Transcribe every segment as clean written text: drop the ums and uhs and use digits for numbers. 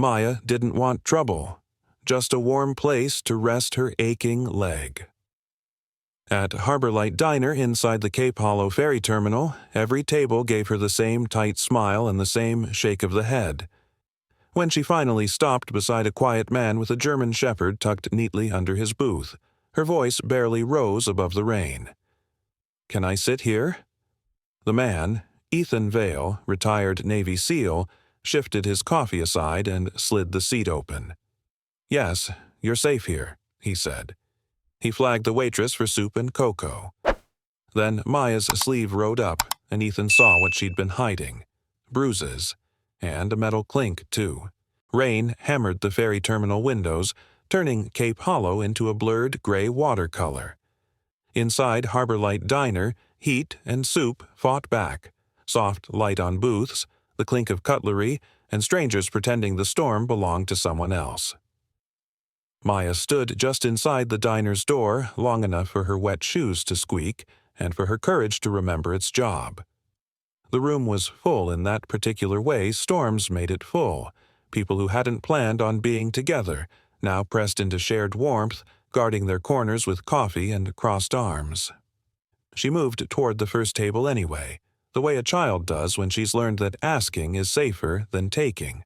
Maya didn't want trouble, just a warm place to rest her aching leg. At Harbor Light Diner inside the Cape Hollow ferry terminal, every table gave her the same tight smile and the same shake of the head. When she finally stopped beside a quiet man with a German shepherd tucked neatly under his booth, her voice barely rose above the rain. "Can I sit here?" The man, Ethan Vale, retired Navy SEAL, shifted his coffee aside and slid the seat open. "Yes, you're safe here," he said. He flagged the waitress for soup and cocoa. Then Maya's sleeve rode up, and Ethan saw what she'd been hiding. Bruises. And a metal clink, too. Rain hammered the ferry terminal windows, turning Cape Hollow into a blurred gray watercolor. Inside Harbor Light Diner, heat and soup fought back. Soft light on booths, the clink of cutlery, and strangers pretending the storm belonged to someone else. Maya stood just inside the diner's door long enough for her wet shoes to squeak and for her courage to remember its job. The room was full in that particular way storms made it full, people who hadn't planned on being together, now pressed into shared warmth, guarding their corners with coffee and crossed arms. She moved toward the first table anyway, the way a child does when she's learned that asking is safer than taking.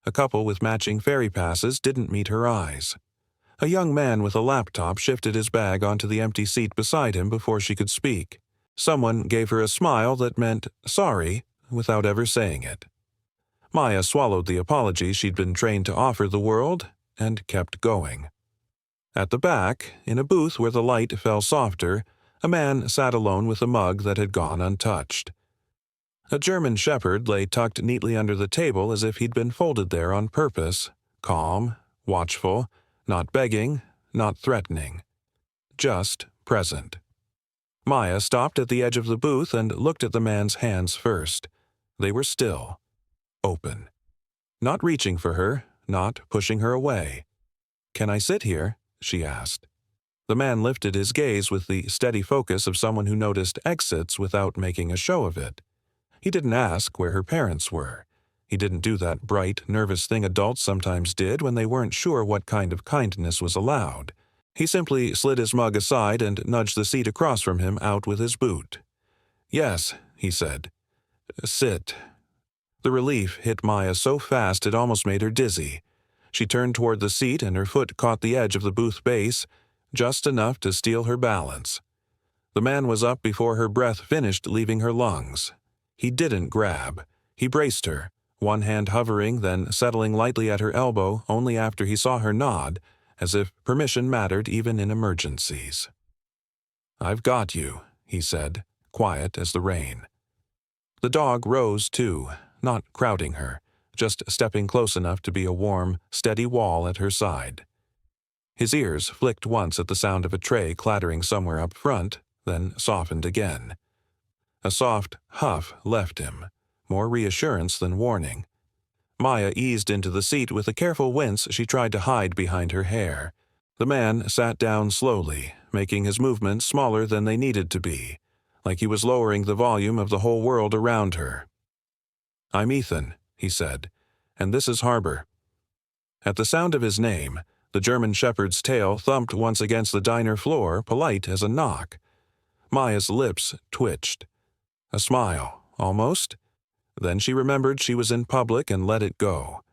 A couple with matching ferry passes didn't meet her eyes. A young man with a laptop shifted his bag onto the empty seat beside him before she could speak. Someone gave her a smile that meant sorry without ever saying it. Maya swallowed the apology she'd been trained to offer the world and kept going. At the back, in a booth where the light fell softer, a man sat alone with a mug that had gone untouched. A German shepherd lay tucked neatly under the table as if he'd been folded there on purpose, calm, watchful, not begging, not threatening. Just present. Maya stopped at the edge of the booth and looked at the man's hands first. They were still. Open. Not reaching for her, not pushing her away. "Can I sit here?" she asked. The man lifted his gaze with the steady focus of someone who noticed exits without making a show of it. He didn't ask where her parents were. He didn't do that bright, nervous thing adults sometimes did when they weren't sure what kind of kindness was allowed. He simply slid his mug aside and nudged the seat across from him out with his boot. "Yes," he said. "Sit." The relief hit Maya so fast it almost made her dizzy. She turned toward the seat and her foot caught the edge of the booth base, just enough to steal her balance. The man was up before her breath finished leaving her lungs. He didn't grab. He braced her, one hand hovering, then settling lightly at her elbow only after he saw her nod, as if permission mattered even in emergencies. "I've got you," he said, quiet as the rain. The dog rose too, not crowding her, just stepping close enough to be a warm, steady wall at her side. His ears flicked once at the sound of a tray clattering somewhere up front, then softened again. A soft huff left him, more reassurance than warning. Maya eased into the seat with a careful wince she tried to hide behind her hair. The man sat down slowly, making his movements smaller than they needed to be, like he was lowering the volume of the whole world around her. "I'm Ethan," he said, "and this is Harbor." At the sound of his name, the German shepherd's tail thumped once against the diner floor, polite as a knock. Maya's lips twitched. A smile, almost. Then she remembered she was in public and let it go.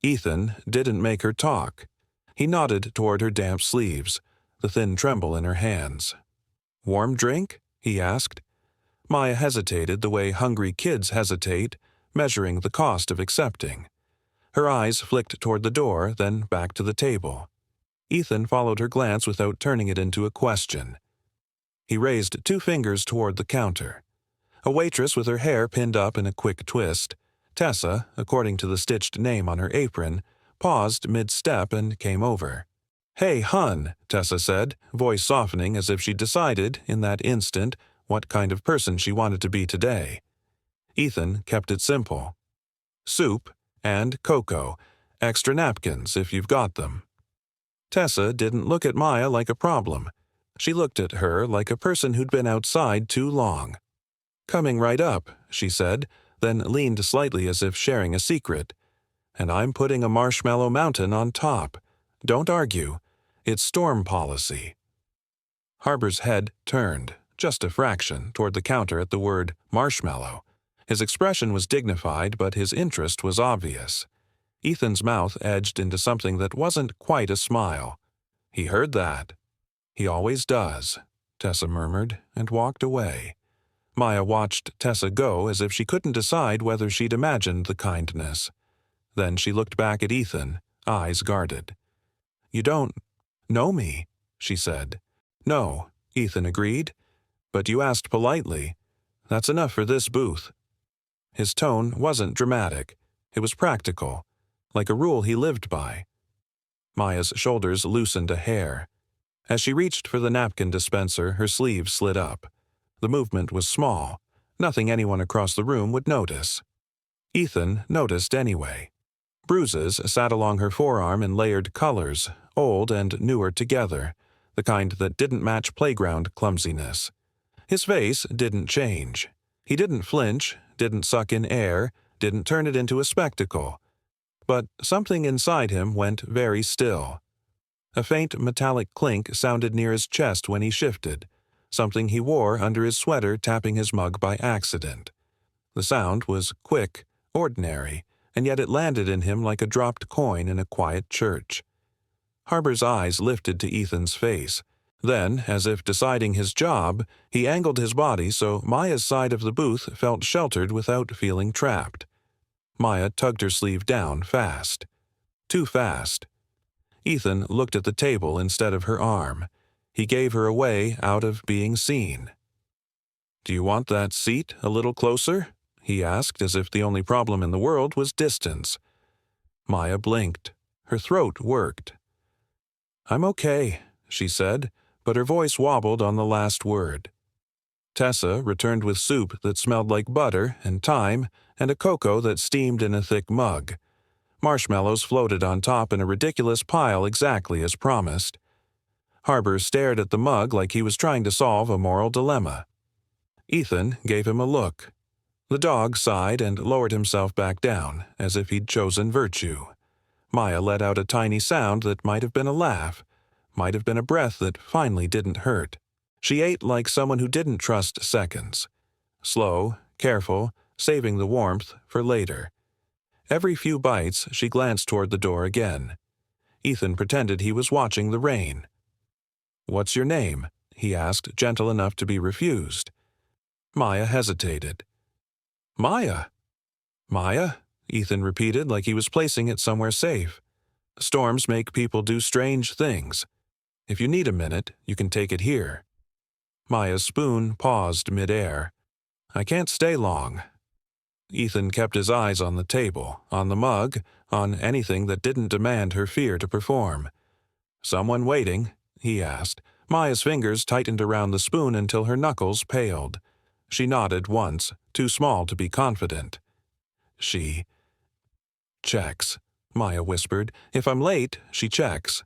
Ethan didn't make her talk. He nodded toward her damp sleeves, the thin tremble in her hands. "Warm drink?" he asked. Maya hesitated the way hungry kids hesitate, measuring the cost of accepting. Her eyes flicked toward the door, then back to the table. Ethan followed her glance without turning it into a question. He raised 2 fingers toward the counter. A waitress with her hair pinned up in a quick twist, Tessa, according to the stitched name on her apron, paused mid-step and came over. "Hey, hun," Tessa said, voice softening as if she'd decided, in that instant, what kind of person she wanted to be today. Ethan kept it simple. "Soup and cocoa, extra napkins if you've got them." Tessa didn't look at Maya like a problem. She looked at her like a person who'd been outside too long. "Coming right up," she said, then leaned slightly as if sharing a secret. and I'm putting a marshmallow mountain on top. Don't argue. It's storm policy." Harbor's head turned, just a fraction, toward the counter at the word marshmallow. His expression was dignified, but his interest was obvious. Ethan's mouth edged into something that wasn't quite a smile. "He heard that." "He always does," Tessa murmured, and walked away. Maya watched Tessa go as if she couldn't decide whether she'd imagined the kindness. Then she looked back at Ethan, eyes guarded. "You don't know me," she said. "No," Ethan agreed. "But you asked politely. That's enough for this booth." His tone wasn't dramatic. It was practical, like a rule he lived by. Maya's shoulders loosened a hair. As she reached for the napkin dispenser, her sleeve slid up. The movement was small, nothing anyone across the room would notice. Ethan noticed anyway. Bruises sat along her forearm in layered colors, old and newer together, the kind that didn't match playground clumsiness. His face didn't change. He didn't flinch, didn't suck in air, didn't turn it into a spectacle. But something inside him went very still. A faint metallic clink sounded near his chest when he shifted, something he wore under his sweater tapping his mug by accident. The sound was quick, ordinary, and yet it landed in him like a dropped coin in a quiet church. Harbor's eyes lifted to Ethan's face. Then, as if deciding his job, he angled his body so Maya's side of the booth felt sheltered without feeling trapped. Maya tugged her sleeve down fast. Too fast. Ethan looked at the table instead of her arm. He gave her away out of being seen. "Do you want that seat a little closer?" he asked, as if the only problem in the world was distance. Maya blinked. Her throat worked. "I'm okay," she said, but her voice wobbled on the last word. Tessa returned with soup that smelled like butter and thyme and a cocoa that steamed in a thick mug. Marshmallows floated on top in a ridiculous pile exactly as promised. Harbor stared at the mug like he was trying to solve a moral dilemma. Ethan gave him a look. The dog sighed and lowered himself back down, as if he'd chosen virtue. Maya let out a tiny sound that might have been a laugh, might have been a breath that finally didn't hurt. She ate like someone who didn't trust seconds. Slow, careful, saving the warmth for later. Every few bites, she glanced toward the door again. Ethan pretended he was watching the rain. "What's your name?" he asked, gentle enough to be refused. Maya hesitated. "Maya." "Maya?" Ethan repeated like he was placing it somewhere safe. "Storms make people do strange things. If you need a minute, you can take it here." Maya's spoon paused midair. "I can't stay long." Ethan kept his eyes on the table, on the mug, on anything that didn't demand her fear to perform. "Someone waiting?" he asked. Maya's fingers tightened around the spoon until her knuckles paled. She nodded once, too small to be confident. "She checks," Maya whispered. "If I'm late, she checks."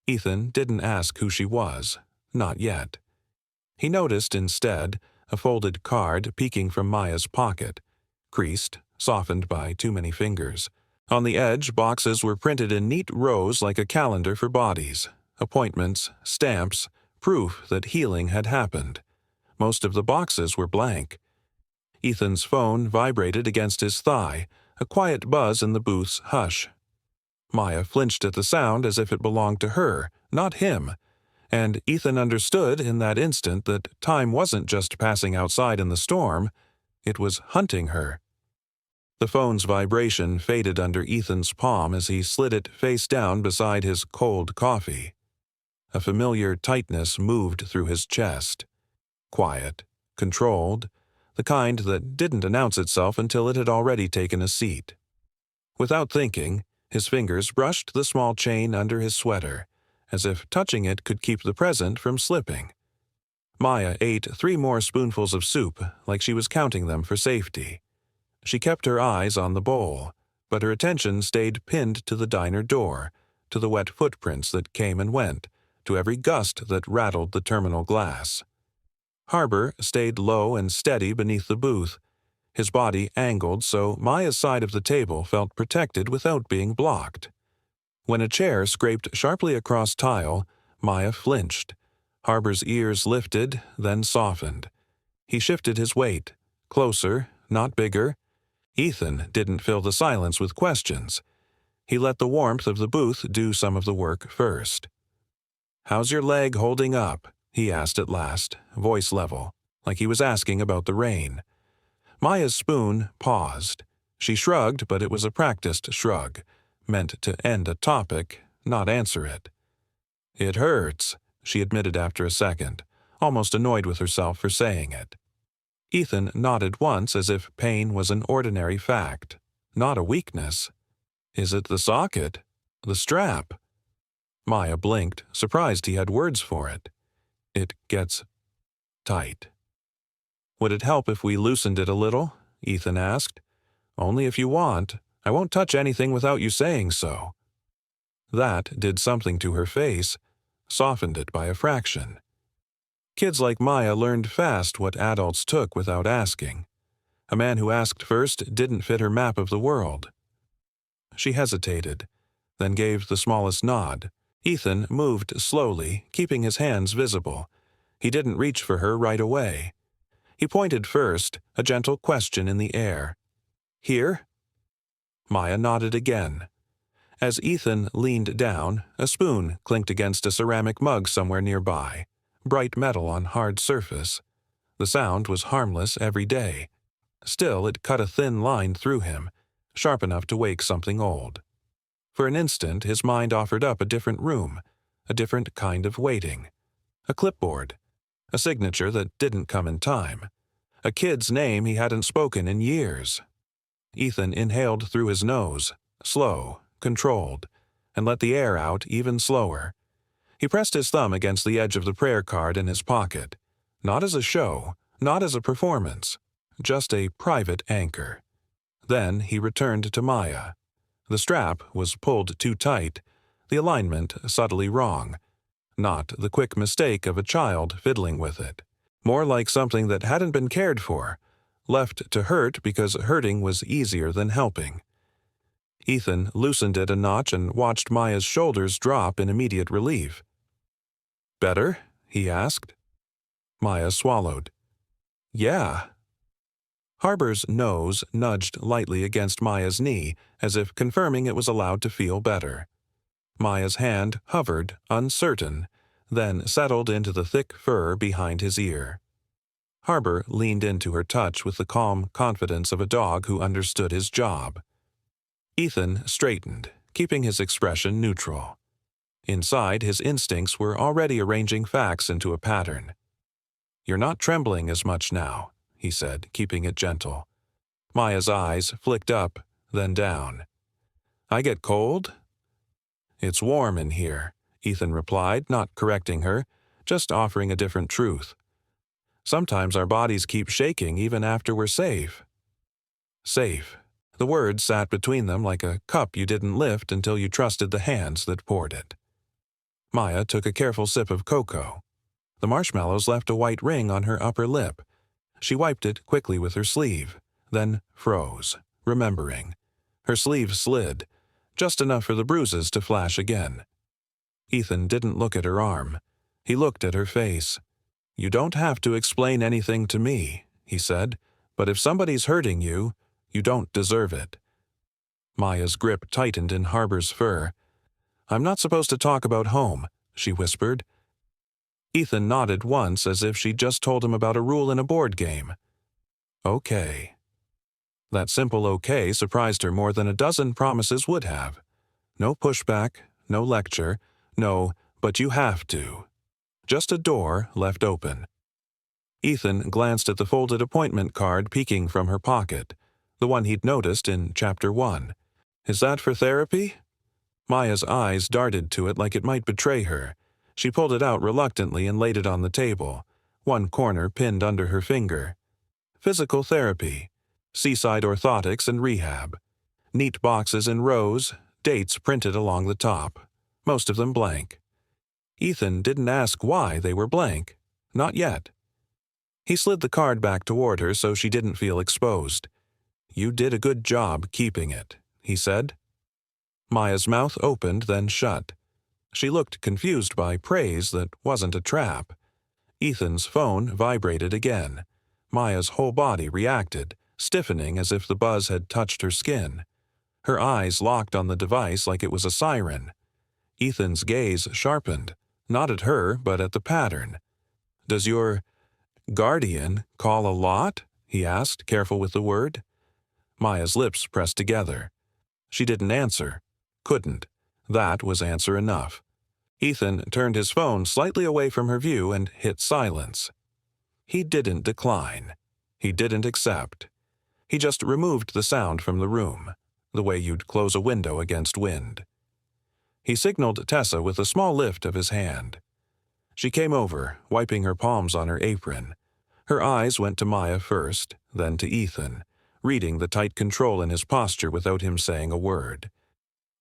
Ethan didn't ask who she was. Not yet. He noticed, instead, a folded card peeking from Maya's pocket. Creased, softened by too many fingers. On the edge, boxes were printed in neat rows like a calendar for bodies. Appointments, stamps, proof that healing had happened. Most of the boxes were blank. Ethan's phone vibrated against his thigh, a quiet buzz in the booth's hush. Maya flinched at the sound as if it belonged to her, not him, and Ethan understood in that instant that time wasn't just passing outside in the storm, it was hunting her. The phone's vibration faded under Ethan's palm as he slid it face down beside his cold coffee. A familiar tightness moved through his chest. Quiet, controlled, the kind that didn't announce itself until it had already taken a seat. Without thinking, his fingers brushed the small chain under his sweater, as if touching it could keep the present from slipping. Maya ate 3 more spoonfuls of soup, like she was counting them for safety. She kept her eyes on the bowl, but her attention stayed pinned to the diner door, to the wet footprints that came and went, to every gust that rattled the terminal glass. Harbor stayed low and steady beneath the booth. his body angled so Maya's side of the table felt protected without being blocked. When a chair scraped sharply across tile, Maya flinched. Harbor's ears lifted, then softened. He shifted his weight. Closer, not bigger. Ethan didn't fill the silence with questions. He let the warmth of the booth do some of the work first. "How's your leg holding up?" he asked at last, voice level, like he was asking about the rain. Maya's spoon paused. She shrugged, but it was a practiced shrug, meant to end a topic, not answer it. "It hurts," she admitted after a second, almost annoyed with herself for saying it. Ethan nodded once as if pain was an ordinary fact, not a weakness. "Is it the socket? The strap?" Maya blinked, surprised he had words for it. "It gets tight." "Would it help if we loosened it a little?" Ethan asked. "Only if you want. I won't touch anything without you saying so." That did something to her face, softened it by a fraction. Kids like Maya learned fast what adults took without asking. A man who asked first didn't fit her map of the world. She hesitated, then gave the smallest nod. Ethan moved slowly, keeping his hands visible. He didn't reach for her right away. He pointed first, a gentle question in the air. "Here?" Maya nodded again. As Ethan leaned down, a spoon clinked against a ceramic mug somewhere nearby, bright metal on hard surface. The sound was harmless every day. Still, it cut a thin line through him, sharp enough to wake something old. For an instant, his mind offered up a different room, a different kind of waiting. A clipboard, a signature that didn't come in time, a kid's name he hadn't spoken in years. Ethan inhaled through his nose, slow, controlled, and let the air out even slower. He pressed his thumb against the edge of the prayer card in his pocket, not as a show, not as a performance, just a private anchor. Then he returned to Maya. The strap was pulled too tight, the alignment subtly wrong. Not the quick mistake of a child fiddling with it. More like something that hadn't been cared for, left to hurt because hurting was easier than helping. Ethan loosened it a notch and watched Maya's shoulders drop in immediate relief. "Better?" he asked. Maya swallowed. "Yeah." Harbor's nose nudged lightly against Maya's knee, as if confirming it was allowed to feel better. Maya's hand hovered, uncertain, then settled into the thick fur behind his ear. Harbor leaned into her touch with the calm confidence of a dog who understood his job. Ethan straightened, keeping his expression neutral. Inside, his instincts were already arranging facts into a pattern. "You're not trembling as much now," he said, keeping it gentle. Maya's eyes flicked up, then down. "I get cold?" "It's warm in here," Ethan replied, not correcting her, just offering a different truth. "Sometimes our bodies keep shaking even after we're safe." Safe. The words sat between them like a cup you didn't lift until you trusted the hands that poured it. Maya took a careful sip of cocoa. The marshmallows left a white ring on her upper lip. She wiped it quickly with her sleeve, then froze, remembering. Her sleeve slid, just enough for the bruises to flash again. Ethan didn't look at her arm. He looked at her face. "You don't have to explain anything to me," he said, "but if somebody's hurting you, you don't deserve it." Maya's grip tightened in Harbor's fur. "I'm not supposed to talk about home," she whispered. Ethan nodded once as if she'd just told him about a rule in a board game. "Okay." That simple okay surprised her more than a dozen promises would have. No pushback, no lecture, no, "but you have to." Just a door left open. Ethan glanced at the folded appointment card peeking from her pocket, the one he'd noticed in Chapter 1. "Is that for therapy?" Maya's eyes darted to it like it might betray her. She pulled it out reluctantly and laid it on the table, one corner pinned under her finger. "Physical therapy. Seaside orthotics and rehab. Neat boxes in rows, dates printed along the top, most of them blank. Ethan didn't ask why they were blank. Not yet. He slid the card back toward her so she didn't feel exposed. "You did a good job keeping it," he said. Maya's mouth opened, then shut. She looked confused by praise that wasn't a trap. Ethan's phone vibrated again. Maya's whole body reacted, stiffening as if the buzz had touched her skin. Her eyes locked on the device like it was a siren. Ethan's gaze sharpened, not at her, but at the pattern. "Does your guardian call a lot?" he asked, careful with the word. Maya's lips pressed together. She didn't answer. Couldn't. That was answer enough. Ethan turned his phone slightly away from her view and hit silence. He didn't decline. He didn't accept. He just removed the sound from the room, the way you'd close a window against wind. He signaled Tessa with a small lift of his hand. She came over, wiping her palms on her apron. Her eyes went to Maya first, then to Ethan, reading the tight control in his posture without him saying a word.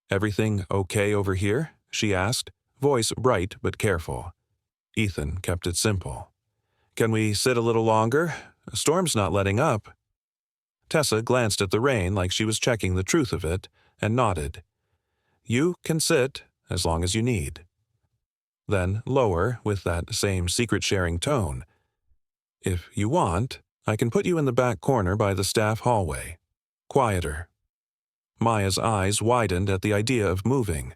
"Everything okay over here?" she asked, voice bright but careful. Ethan kept it simple. "Can we sit a little longer? The storm's not letting up." Tessa glanced at the rain like she was checking the truth of it, and nodded. "You can sit, as long as you need." Then, lower, with that same secret-sharing tone, "If you want, I can put you in the back corner by the staff hallway. Quieter." Maya's eyes widened at the idea of moving.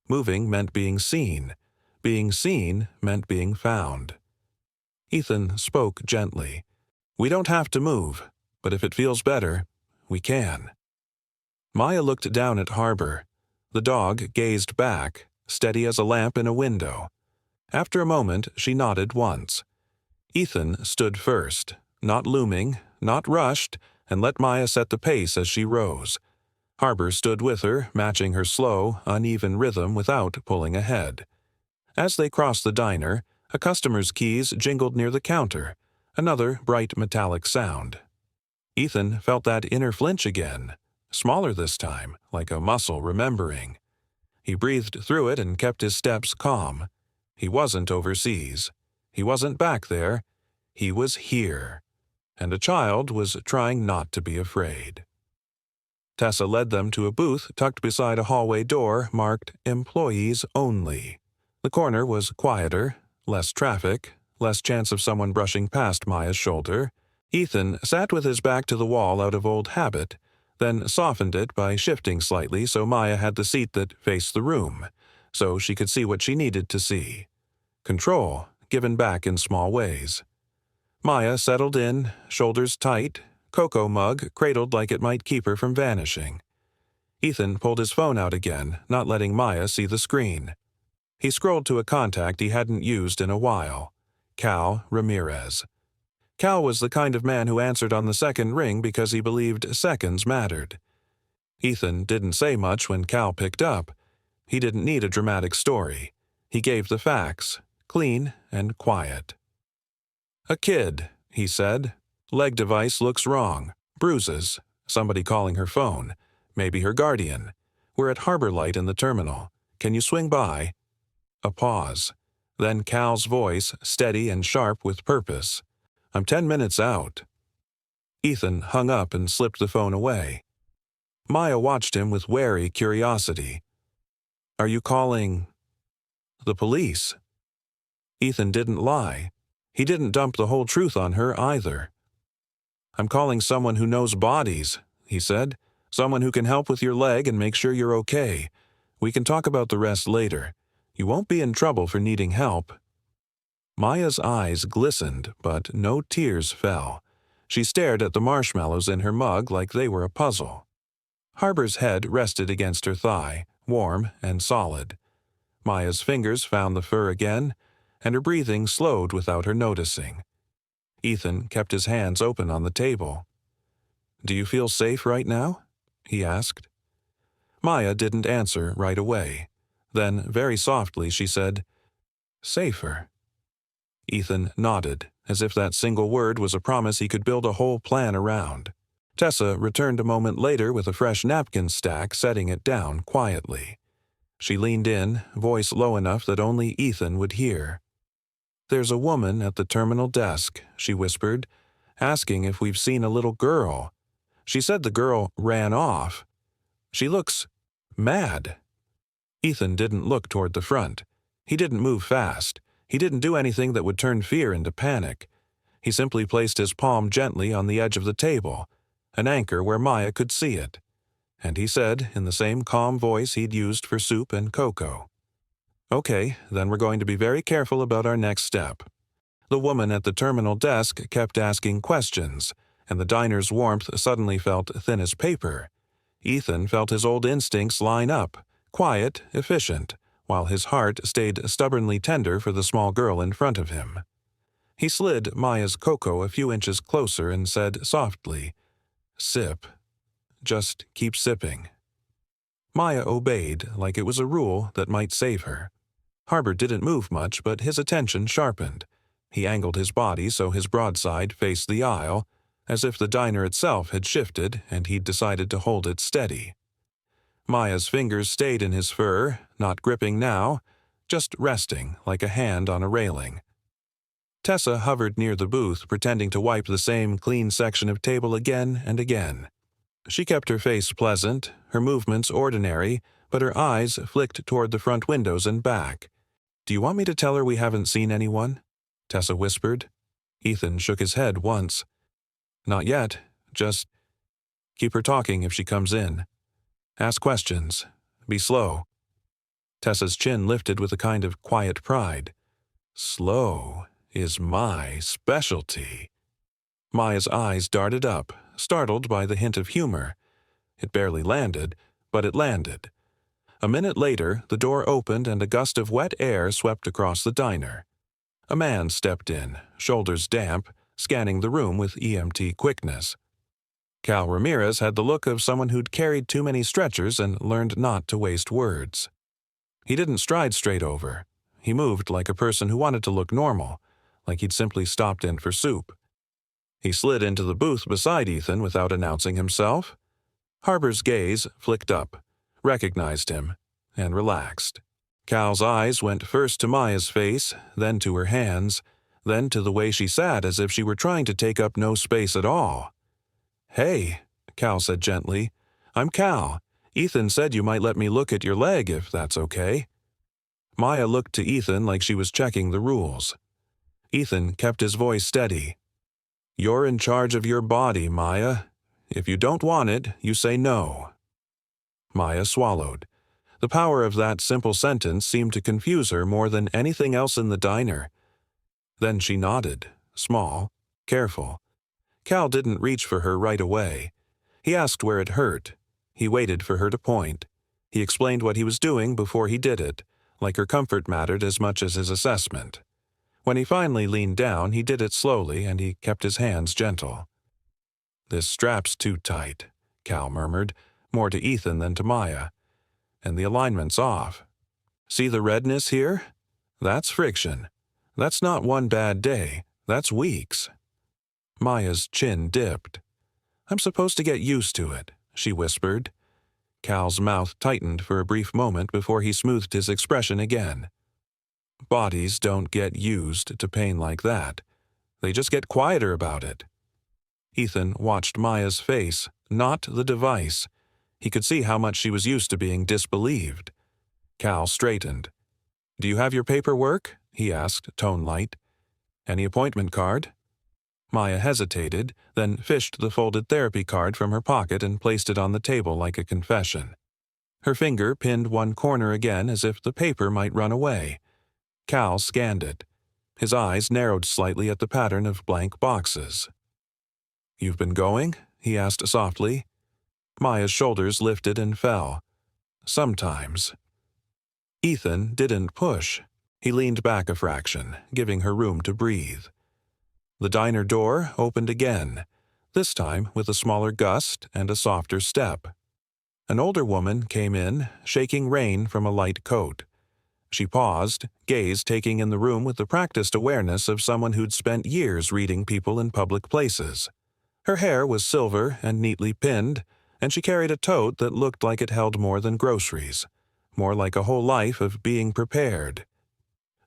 Moving meant being seen. Being seen meant being found. Ethan spoke gently. "We don't have to move, but if it feels better, we can." Maya looked down at Harbor. The dog gazed back, steady as a lamp in a window. After a moment, she nodded once. Ethan stood first, not looming, not rushed, and let Maya set the pace as she rose. Harbor stood with her, matching her slow, uneven rhythm without pulling ahead. As they crossed the diner, a customer's keys jingled near the counter, another bright metallic sound. Ethan felt that inner flinch again, smaller this time, like a muscle remembering. He breathed through it and kept his steps calm. He wasn't overseas. He wasn't back there. He was here. And a child was trying not to be afraid. Tessa led them to a booth tucked beside a hallway door marked Employees Only. The corner was quieter, less traffic, less chance of someone brushing past Maya's shoulder. Ethan sat with his back to the wall out of old habit, then softened it by shifting slightly so Maya had the seat that faced the room, so she could see what she needed to see. Control, given back in small ways. Maya settled in, shoulders tight, cocoa mug cradled like it might keep her from vanishing. Ethan pulled his phone out again, not letting Maya see the screen. He scrolled to a contact he hadn't used in a while. Cal Ramirez. Cal was the kind of man who answered on the second ring because he believed seconds mattered. Ethan didn't say much when Cal picked up. He didn't need a dramatic story. He gave the facts, clean and quiet. "A kid," he said. "Leg device looks wrong. Bruises. Somebody calling her phone. Maybe her guardian. We're at Harbor Light in the terminal. Can you swing by?" A pause. Then Cal's voice, steady and sharp with purpose. "I'm 10 minutes out." Ethan hung up and slipped the phone away. Maya watched him with wary curiosity. "Are you calling the police?" Ethan didn't lie. He didn't dump the whole truth on her either. "I'm calling someone who knows bodies," he said. "Someone who can help with your leg and make sure you're okay. We can talk about the rest later. You won't be in trouble for needing help." Maya's eyes glistened, but no tears fell. She stared at the marshmallows in her mug like they were a puzzle. Harbor's head rested against her thigh, warm and solid. Maya's fingers found the fur again, and her breathing slowed without her noticing. Ethan kept his hands open on the table. "Do you feel safe right now?" he asked. Maya didn't answer right away. Then, very softly, she said, "Safer." Ethan nodded, as if that single word was a promise he could build a whole plan around. Tessa returned a moment later with a fresh napkin stack, setting it down quietly. She leaned in, voice low enough that only Ethan would hear. "There's a woman at the terminal desk," she whispered, "asking if we've seen a little girl. She said the girl ran off. She looks mad." Ethan didn't look toward the front. He didn't move fast. He didn't do anything that would turn fear into panic. He simply placed his palm gently on the edge of the table, an anchor where Maya could see it. And he said, in the same calm voice he'd used for soup and cocoa, "Okay, then we're going to be very careful about our next step." The woman at the terminal desk kept asking questions, and the diner's warmth suddenly felt thin as paper. Ethan felt his old instincts line up, quiet, efficient, while his heart stayed stubbornly tender for the small girl in front of him. He slid Maya's cocoa a few inches closer and said softly, "Sip. Just keep sipping." Maya obeyed like it was a rule that might save her. Harbor didn't move much, but his attention sharpened. He angled his body so his broadside faced the aisle, as if the diner itself had shifted and he'd decided to hold it steady. Maya's fingers stayed in his fur, not gripping now, just resting like a hand on a railing. Tessa hovered near the booth, pretending to wipe the same clean section of table again and again. She kept her face pleasant, her movements ordinary, but her eyes flicked toward the front windows and back. "Do you want me to tell her we haven't seen anyone?" Tessa whispered. Ethan shook his head once. "Not yet. Just keep her talking if she comes in. Ask questions. Be slow." Tessa's chin lifted with a kind of quiet pride. "Slow is my specialty." Maya's eyes darted up, startled by the hint of humor. It barely landed, but it landed. A minute later, the door opened and a gust of wet air swept across the diner. A man stepped in, shoulders damp, scanning the room with EMT quickness. Cal Ramirez had the look of someone who'd carried too many stretchers and learned not to waste words. He didn't stride straight over. He moved like a person who wanted to look normal, like he'd simply stopped in for soup. He slid into the booth beside Ethan without announcing himself. Harbor's gaze flicked up, recognized him, and relaxed. Cal's eyes went first to Maya's face, then to her hands, then to the way she sat as if she were trying to take up no space at all. "Hey," Cal said gently. "I'm Cal. Ethan said you might let me look at your leg if that's okay." Maya looked to Ethan like she was checking the rules. Ethan kept his voice steady. "You're in charge of your body, Maya. If you don't want it, you say no." Maya swallowed. The power of that simple sentence seemed to confuse her more than anything else in the diner. Then she nodded, small, careful. Cal didn't reach for her right away. He asked where it hurt. He waited for her to point. He explained what he was doing before he did it, like her comfort mattered as much as his assessment. When he finally leaned down, he did it slowly and he kept his hands gentle. "This strap's too tight," Cal murmured, more to Ethan than to Maya. "And the alignment's off. See the redness here? That's friction. That's not one bad day. That's weeks." Maya's chin dipped. "I'm supposed to get used to it," she whispered. Cal's mouth tightened for a brief moment before he smoothed his expression again. "Bodies don't get used to pain like that. They just get quieter about it." Ethan watched Maya's face, not the device. He could see how much she was used to being disbelieved. Cal straightened. "Do you have your paperwork?" he asked, tone light. "Any appointment card?" Maya hesitated, then fished the folded therapy card from her pocket and placed it on the table like a confession. Her finger pinned one corner again as if the paper might run away. Cal scanned it. His eyes narrowed slightly at the pattern of blank boxes. "You've been going?" he asked softly. Maya's shoulders lifted and fell. "Sometimes." Ethan didn't push. He leaned back a fraction, giving her room to breathe. The diner door opened again, this time with a smaller gust and a softer step. An older woman came in, shaking rain from a light coat. She paused, gaze taking in the room with the practiced awareness of someone who'd spent years reading people in public places. Her hair was silver and neatly pinned, and she carried a tote that looked like it held more than groceries, more like a whole life of being prepared.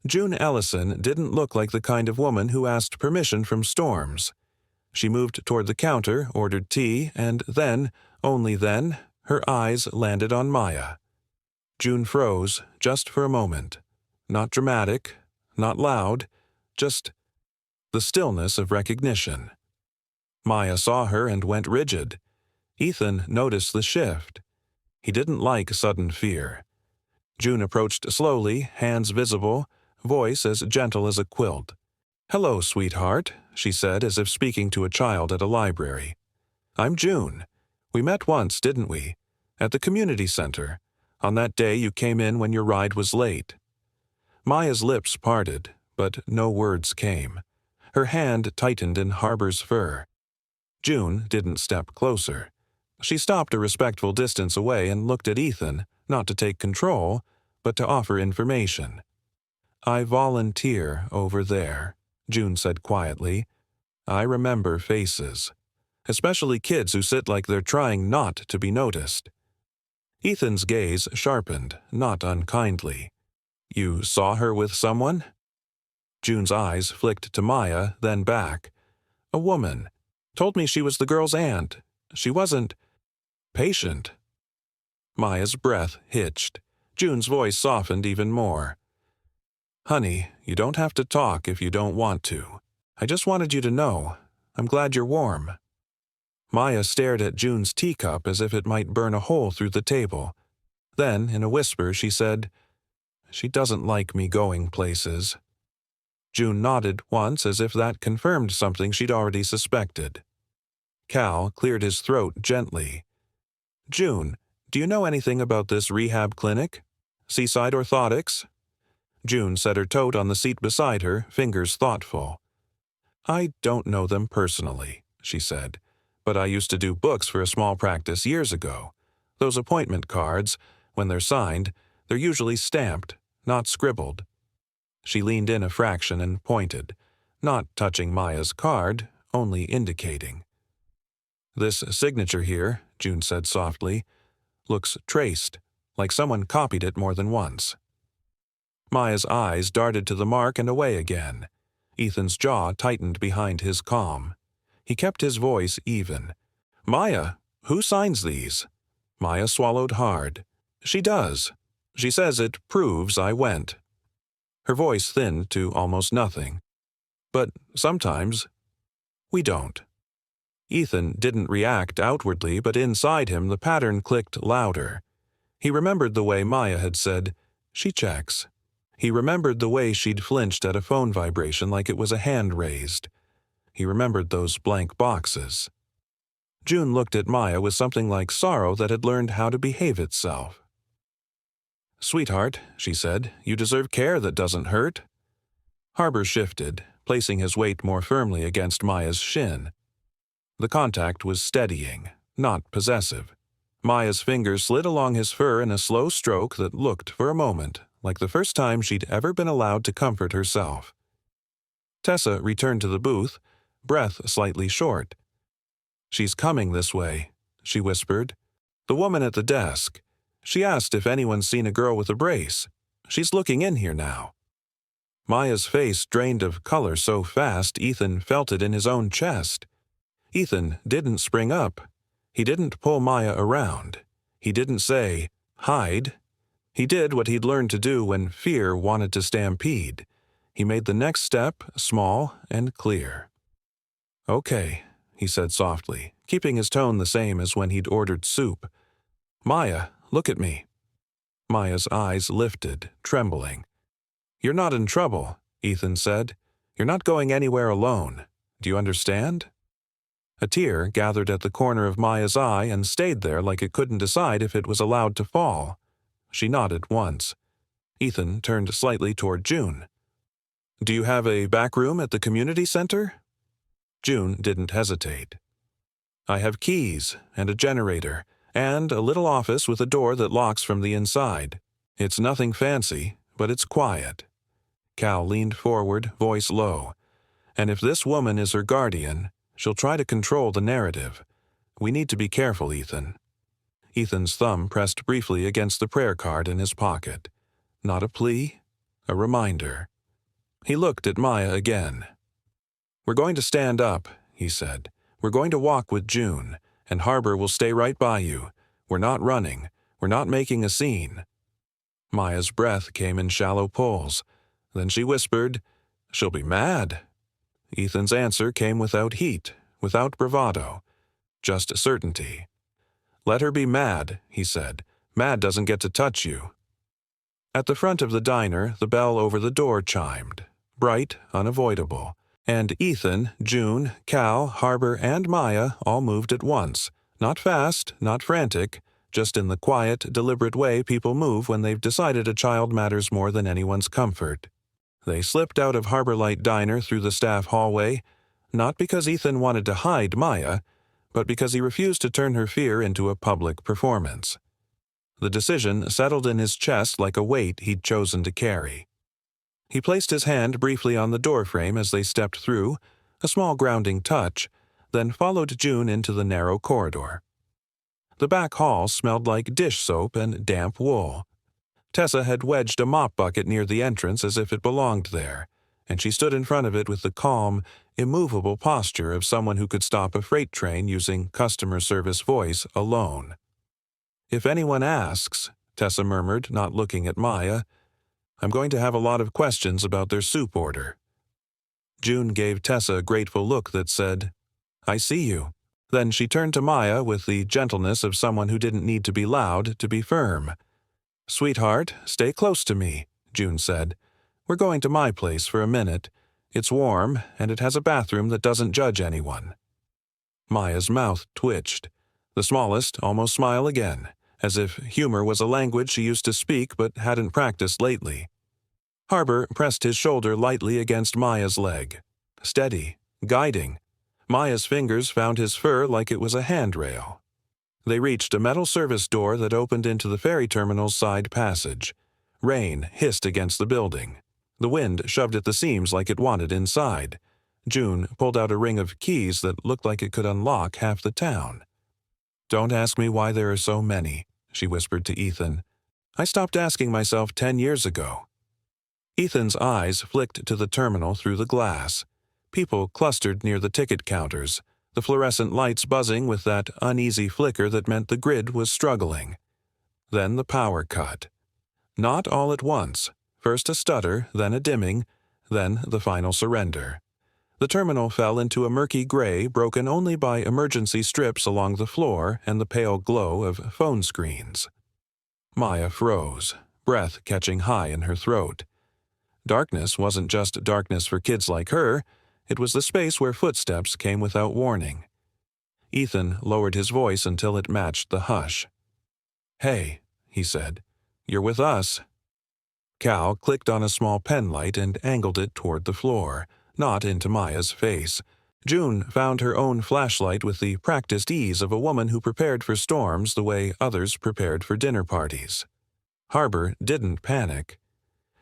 June Ellison didn't look like the kind of woman who asked permission from storms. She moved toward the counter, ordered tea, and then, only then, her eyes landed on Maya. June froze, just for a moment. Not dramatic, not loud, just the stillness of recognition. Maya saw her and went rigid. Ethan noticed the shift. He didn't like sudden fear. June approached slowly, hands visible, voice as gentle as a quilt. "Hello, sweetheart," she said as if speaking to a child at a library. "I'm June. We met once, didn't we? At the community center, on that day you came in when your ride was late." Maya's lips parted, but no words came. Her hand tightened in Harbor's fur. June didn't step closer. She stopped a respectful distance away and looked at Ethan, not to take control, but to offer information. "I volunteer over there," June said quietly. "I remember faces, especially kids who sit like they're trying not to be noticed." Ethan's gaze sharpened, not unkindly. "You saw her with someone?" June's eyes flicked to Maya, then back. "A woman. Told me she was the girl's aunt. She wasn't patient." Maya's breath hitched. June's voice softened even more. "Honey, you don't have to talk if you don't want to. I just wanted you to know. I'm glad you're warm." Maya stared at June's teacup as if it might burn a hole through the table. Then, in a whisper, she said, "She doesn't like me going places." June nodded once as if that confirmed something she'd already suspected. Cal cleared his throat gently. "June, do you know anything about this rehab clinic? Seaside Orthotics?" June set her tote on the seat beside her, fingers thoughtful. "I don't know them personally," she said, "but I used to do books for a small practice years ago. Those appointment cards, when they're signed, they're usually stamped, not scribbled." She leaned in a fraction and pointed, not touching Maya's card, only indicating. "This signature here," June said softly, "looks traced, like someone copied it more than once." Maya's eyes darted to the mark and away again. Ethan's jaw tightened behind his calm. He kept his voice even. "Maya, who signs these?" Maya swallowed hard. "She does. She says it proves I went." Her voice thinned to almost nothing. "But sometimes we don't." Ethan didn't react outwardly, but inside him the pattern clicked louder. He remembered the way Maya had said, "She checks." He remembered the way she'd flinched at a phone vibration like it was a hand raised. He remembered those blank boxes. June looked at Maya with something like sorrow that had learned how to behave itself. "Sweetheart," she said, "you deserve care that doesn't hurt." Harbor shifted, placing his weight more firmly against Maya's shin. The contact was steadying, not possessive. Maya's fingers slid along his fur in a slow stroke that looked, for a moment, like the first time she'd ever been allowed to comfort herself. Tessa returned to the booth, breath slightly short. "She's coming this way," she whispered. "The woman at the desk. She asked if anyone's seen a girl with a brace. She's looking in here now." Maya's face drained of color so fast Ethan felt it in his own chest. Ethan didn't spring up. He didn't pull Maya around. He didn't say, "Hide." He did what he'd learned to do when fear wanted to stampede. He made the next step small and clear. "Okay," he said softly, keeping his tone the same as when he'd ordered soup. "Maya, look at me." Maya's eyes lifted, trembling. "You're not in trouble," Ethan said. "You're not going anywhere alone. Do you understand?" A tear gathered at the corner of Maya's eye and stayed there like it couldn't decide if it was allowed to fall. She nodded once. Ethan turned slightly toward June. "Do you have a back room at the community center?" June didn't hesitate. "I have keys and a generator and a little office with a door that locks from the inside. It's nothing fancy, but it's quiet." Cal leaned forward, voice low. "And if this woman is her guardian, she'll try to control the narrative. We need to be careful, Ethan." Ethan's thumb pressed briefly against the prayer card in his pocket. Not a plea, a reminder. He looked at Maya again. "We're going to stand up," he said. "We're going to walk with June, and Harbor will stay right by you. We're not running. We're not making a scene." Maya's breath came in shallow pulls. Then she whispered, "She'll be mad." Ethan's answer came without heat, without bravado, just certainty. "Let her be mad," he said. "Mad doesn't get to touch you." At the front of the diner, the bell over the door chimed, bright, unavoidable, and Ethan, June, Cal, Harbor, and Maya all moved at once, not fast, not frantic, just in the quiet, deliberate way people move when they've decided a child matters more than anyone's comfort. They slipped out of Harbor Light Diner through the staff hallway, not because Ethan wanted to hide Maya, but because he refused to turn her fear into a public performance. The decision settled in his chest like a weight he'd chosen to carry. He placed his hand briefly on the doorframe as they stepped through, a small grounding touch, then followed June into the narrow corridor. The back hall smelled like dish soap and damp wool. Tessa had wedged a mop bucket near the entrance as if it belonged there, and she stood in front of it with the calm, immovable posture of someone who could stop a freight train using customer service voice alone. "If anyone asks," Tessa murmured, not looking at Maya, "I'm going to have a lot of questions about their soup order." June gave Tessa a grateful look that said, "I see you." Then she turned to Maya with the gentleness of someone who didn't need to be loud to be firm. "Sweetheart, stay close to me," June said. "We're going to my place for a minute. It's warm, and it has a bathroom that doesn't judge anyone." Maya's mouth twitched. The smallest almost smile again, as if humor was a language she used to speak but hadn't practiced lately. Harbor pressed his shoulder lightly against Maya's leg. Steady, guiding. Maya's fingers found his fur like it was a handrail. They reached a metal service door that opened into the ferry terminal's side passage. Rain hissed against the building. The wind shoved at the seams like it wanted inside. June pulled out a ring of keys that looked like it could unlock half the town. "Don't ask me why there are so many," she whispered to Ethan. "I stopped asking myself 10 years ago." Ethan's eyes flicked to the terminal through the glass. People clustered near the ticket counters, the fluorescent lights buzzing with that uneasy flicker that meant the grid was struggling. Then the power cut. Not all at once. First a stutter, then a dimming, then the final surrender. The terminal fell into a murky gray broken only by emergency strips along the floor and the pale glow of phone screens. Maya froze, breath catching high in her throat. Darkness wasn't just darkness for kids like her. It was the space where footsteps came without warning. Ethan lowered his voice until it matched the hush. "Hey," he said, "you're with us." Cal clicked on a small pen light and angled it toward the floor, not into Maya's face. June found her own flashlight with the practiced ease of a woman who prepared for storms the way others prepared for dinner parties. Harbor didn't panic.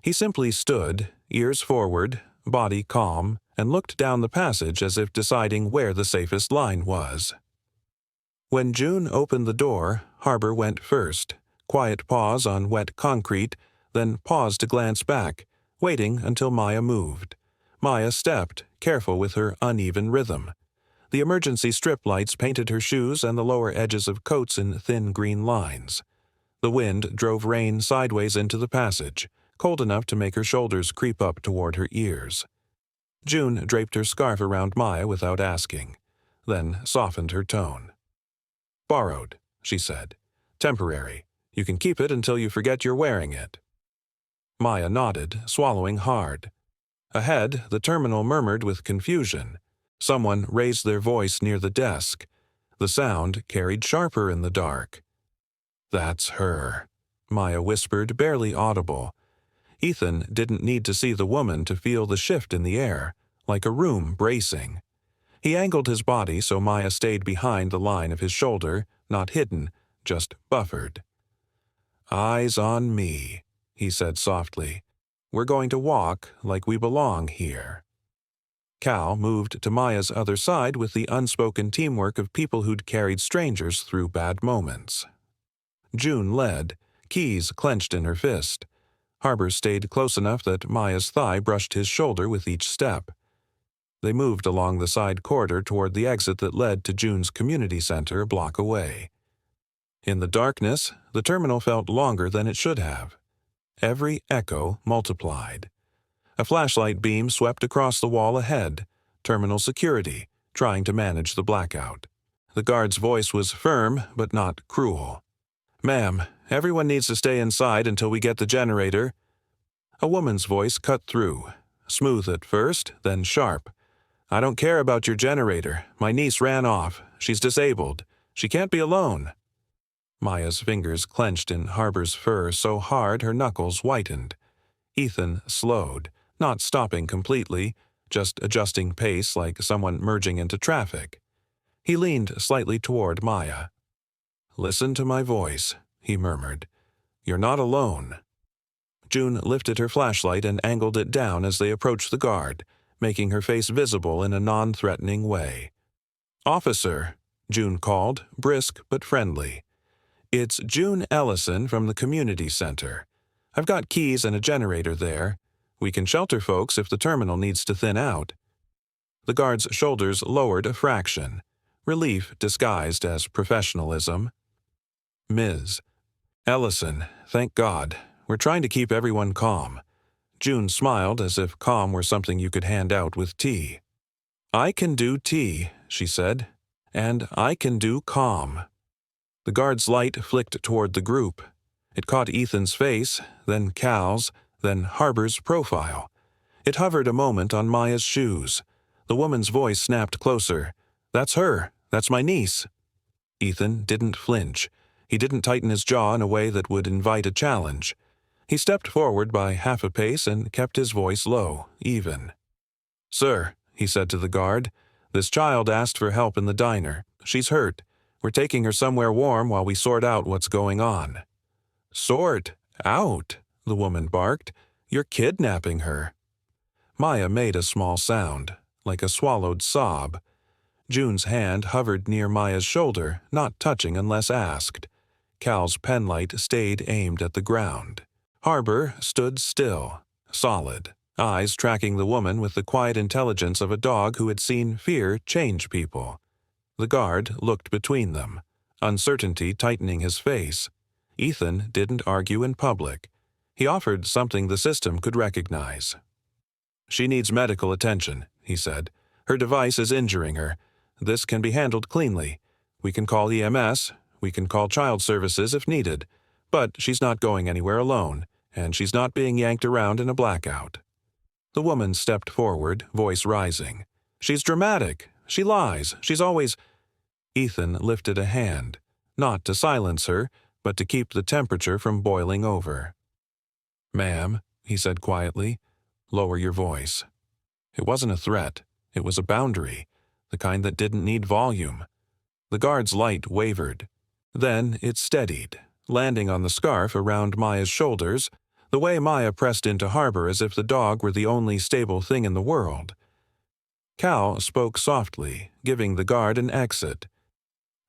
He simply stood, ears forward, body calm, and looked down the passage as if deciding where the safest line was. When June opened the door, Harbor went first, quiet pause on wet concrete, then paused to glance back, waiting until Maya moved. Maya stepped, careful with her uneven rhythm. The emergency strip lights painted her shoes and the lower edges of coats in thin green lines. The wind drove rain sideways into the passage, cold enough to make her shoulders creep up toward her ears. June draped her scarf around Maya without asking, then softened her tone. "Borrowed," she said. "Temporary. You can keep it until you forget you're wearing it." Maya nodded, swallowing hard. Ahead, the terminal murmured with confusion. Someone raised their voice near the desk. The sound carried sharper in the dark. "That's her," Maya whispered, barely audible. Ethan didn't need to see the woman to feel the shift in the air, like a room bracing. He angled his body so Maya stayed behind the line of his shoulder, not hidden, just buffered. "Eyes on me," he said softly. "We're going to walk like we belong here." Cal moved to Maya's other side with the unspoken teamwork of people who'd carried strangers through bad moments. June led, keys clenched in her fist. Harbor stayed close enough that Maya's thigh brushed his shoulder with each step. They moved along the side corridor toward the exit that led to June's community center a block away. In the darkness, the terminal felt longer than it should have. Every echo multiplied. A flashlight beam swept across the wall ahead, terminal security, trying to manage the blackout. The guard's voice was firm, but not cruel. "Ma'am, everyone needs to stay inside until we get the generator." A woman's voice cut through, smooth at first, then sharp. "I don't care about your generator. My niece ran off. She's disabled. She can't be alone." Maya's fingers clenched in Harbor's fur so hard her knuckles whitened. Ethan slowed, not stopping completely, just adjusting pace like someone merging into traffic. He leaned slightly toward Maya. "Listen to my voice," he murmured. "You're not alone." June lifted her flashlight and angled it down as they approached the guard, making her face visible in a non-threatening way. "Officer," June called, brisk but friendly. "It's June Ellison from the community center. I've got keys and a generator there. We can shelter folks if the terminal needs to thin out." The guard's shoulders lowered a fraction, relief disguised as professionalism. "Ms. Ellison, thank God. We're trying to keep everyone calm." June smiled as if calm were something you could hand out with tea. "I can do tea," she said, "and I can do calm." The guard's light flicked toward the group. It caught Ethan's face, then Cal's, then Harbor's profile. It hovered a moment on Maya's shoes. The woman's voice snapped closer. "That's her. That's my niece." Ethan didn't flinch. He didn't tighten his jaw in a way that would invite a challenge. He stepped forward by half a pace and kept his voice low, even. "Sir," he said to the guard, "this child asked for help in the diner. She's hurt. We're taking her somewhere warm while we sort out what's going on." "Sort out?" the woman barked. "You're kidnapping her." Maya made a small sound, like a swallowed sob. June's hand hovered near Maya's shoulder, not touching unless asked. Cal's penlight stayed aimed at the ground. Harbor stood still, solid, eyes tracking the woman with the quiet intelligence of a dog who had seen fear change people. The guard looked between them, uncertainty tightening his face. Ethan didn't argue in public. He offered something the system could recognize. "She needs medical attention," he said. "Her device is injuring her. This can be handled cleanly. We can call EMS, we can call child services if needed, but she's not going anywhere alone, and she's not being yanked around in a blackout." The woman stepped forward, voice rising. "She's dramatic. She lies. She's always—" Ethan lifted a hand, not to silence her, but to keep the temperature from boiling over. "Ma'am," he said quietly, "lower your voice." It wasn't a threat. It was a boundary, the kind that didn't need volume. The guard's light wavered. Then it steadied, landing on the scarf around Maya's shoulders, the way Maya pressed into Harbor as if the dog were the only stable thing in the world. Cal spoke softly, giving the guard an exit.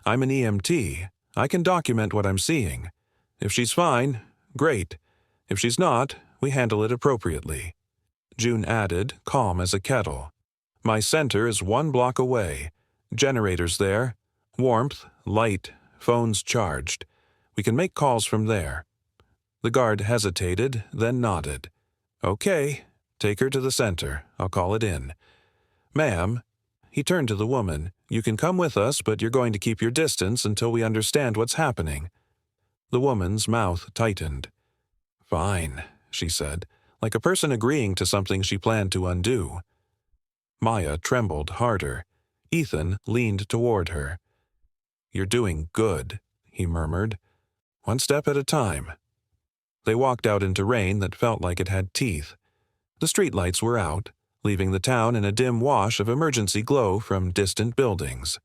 "I'm an EMT. I can document what I'm seeing. If she's fine, great. If she's not, we handle it appropriately." June added, calm as a kettle. "My center is 1 block away. Generators there. Warmth, light, phones charged. We can make calls from there." The guard hesitated, then nodded. "Okay, take her to the center. I'll call it in. Ma'am," he turned to the woman, "you can come with us, but you're going to keep your distance until we understand what's happening." The woman's mouth tightened. "Fine," she said, like a person agreeing to something she planned to undo. Maya trembled harder. Ethan leaned toward her. "You're doing good," he murmured. "1 step at a time." They walked out into rain that felt like it had teeth. The streetlights were out, leaving the town in a dim wash of emergency glow from distant buildings.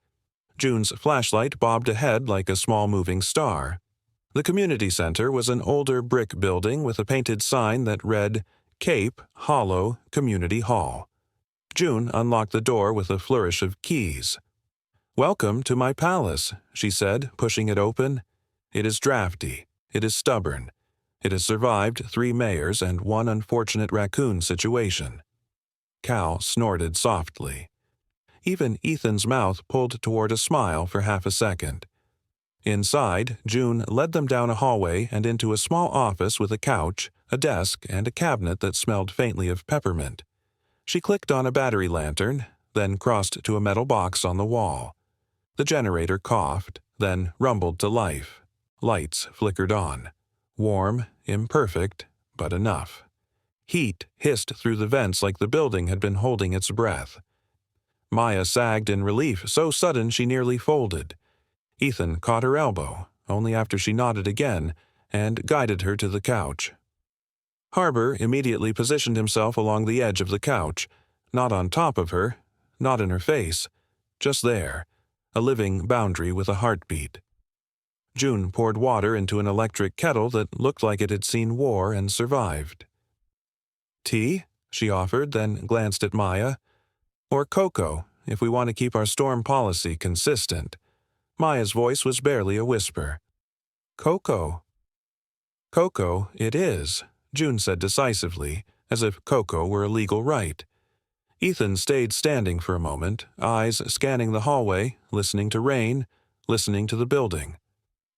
June's flashlight bobbed ahead like a small moving star. The community center was an older brick building with a painted sign that read, "Cape Hollow Community Hall." June unlocked the door with a flourish of keys. "Welcome to my palace," she said, pushing it open. "It is drafty. It is stubborn. It has survived 3 mayors and 1 unfortunate raccoon situation. Cal snorted softly. Even Ethan's mouth pulled toward a smile for half a second. Inside, June led them down a hallway and into a small office with a couch, a desk, and a cabinet that smelled faintly of peppermint. She clicked on a battery lantern, then crossed to a metal box on the wall. The generator coughed, then rumbled to life. Lights flickered on. Warm, imperfect, but enough. Heat hissed through the vents like the building had been holding its breath. Maya sagged in relief, so sudden she nearly folded. Ethan caught her elbow, only after she nodded again, and guided her to the couch. Harbor immediately positioned himself along the edge of the couch, not on top of her, not in her face, just there, a living boundary with a heartbeat. June poured water into an electric kettle that looked like it had seen war and survived. "Tea?" she offered, then glanced at Maya. "Or cocoa, if we want to keep our storm policy consistent." Maya's voice was barely a whisper. "Cocoa." "Cocoa it is," June said decisively, as if cocoa were a legal right. Ethan stayed standing for a moment, eyes scanning the hallway, listening to rain, listening to the building.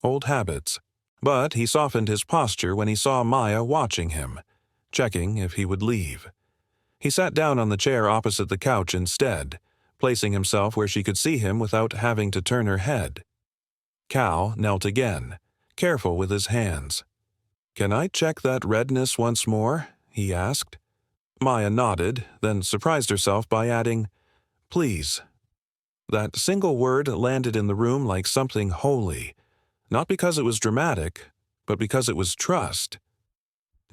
Old habits. But he softened his posture when he saw Maya watching him, checking if he would leave. He sat down on the chair opposite the couch instead, placing himself where she could see him without having to turn her head. Cal knelt again, careful with his hands. "Can I check that redness once more?" he asked. Maya nodded, then surprised herself by adding, "Please." That single word landed in the room like something holy, not because it was dramatic, but because it was trust.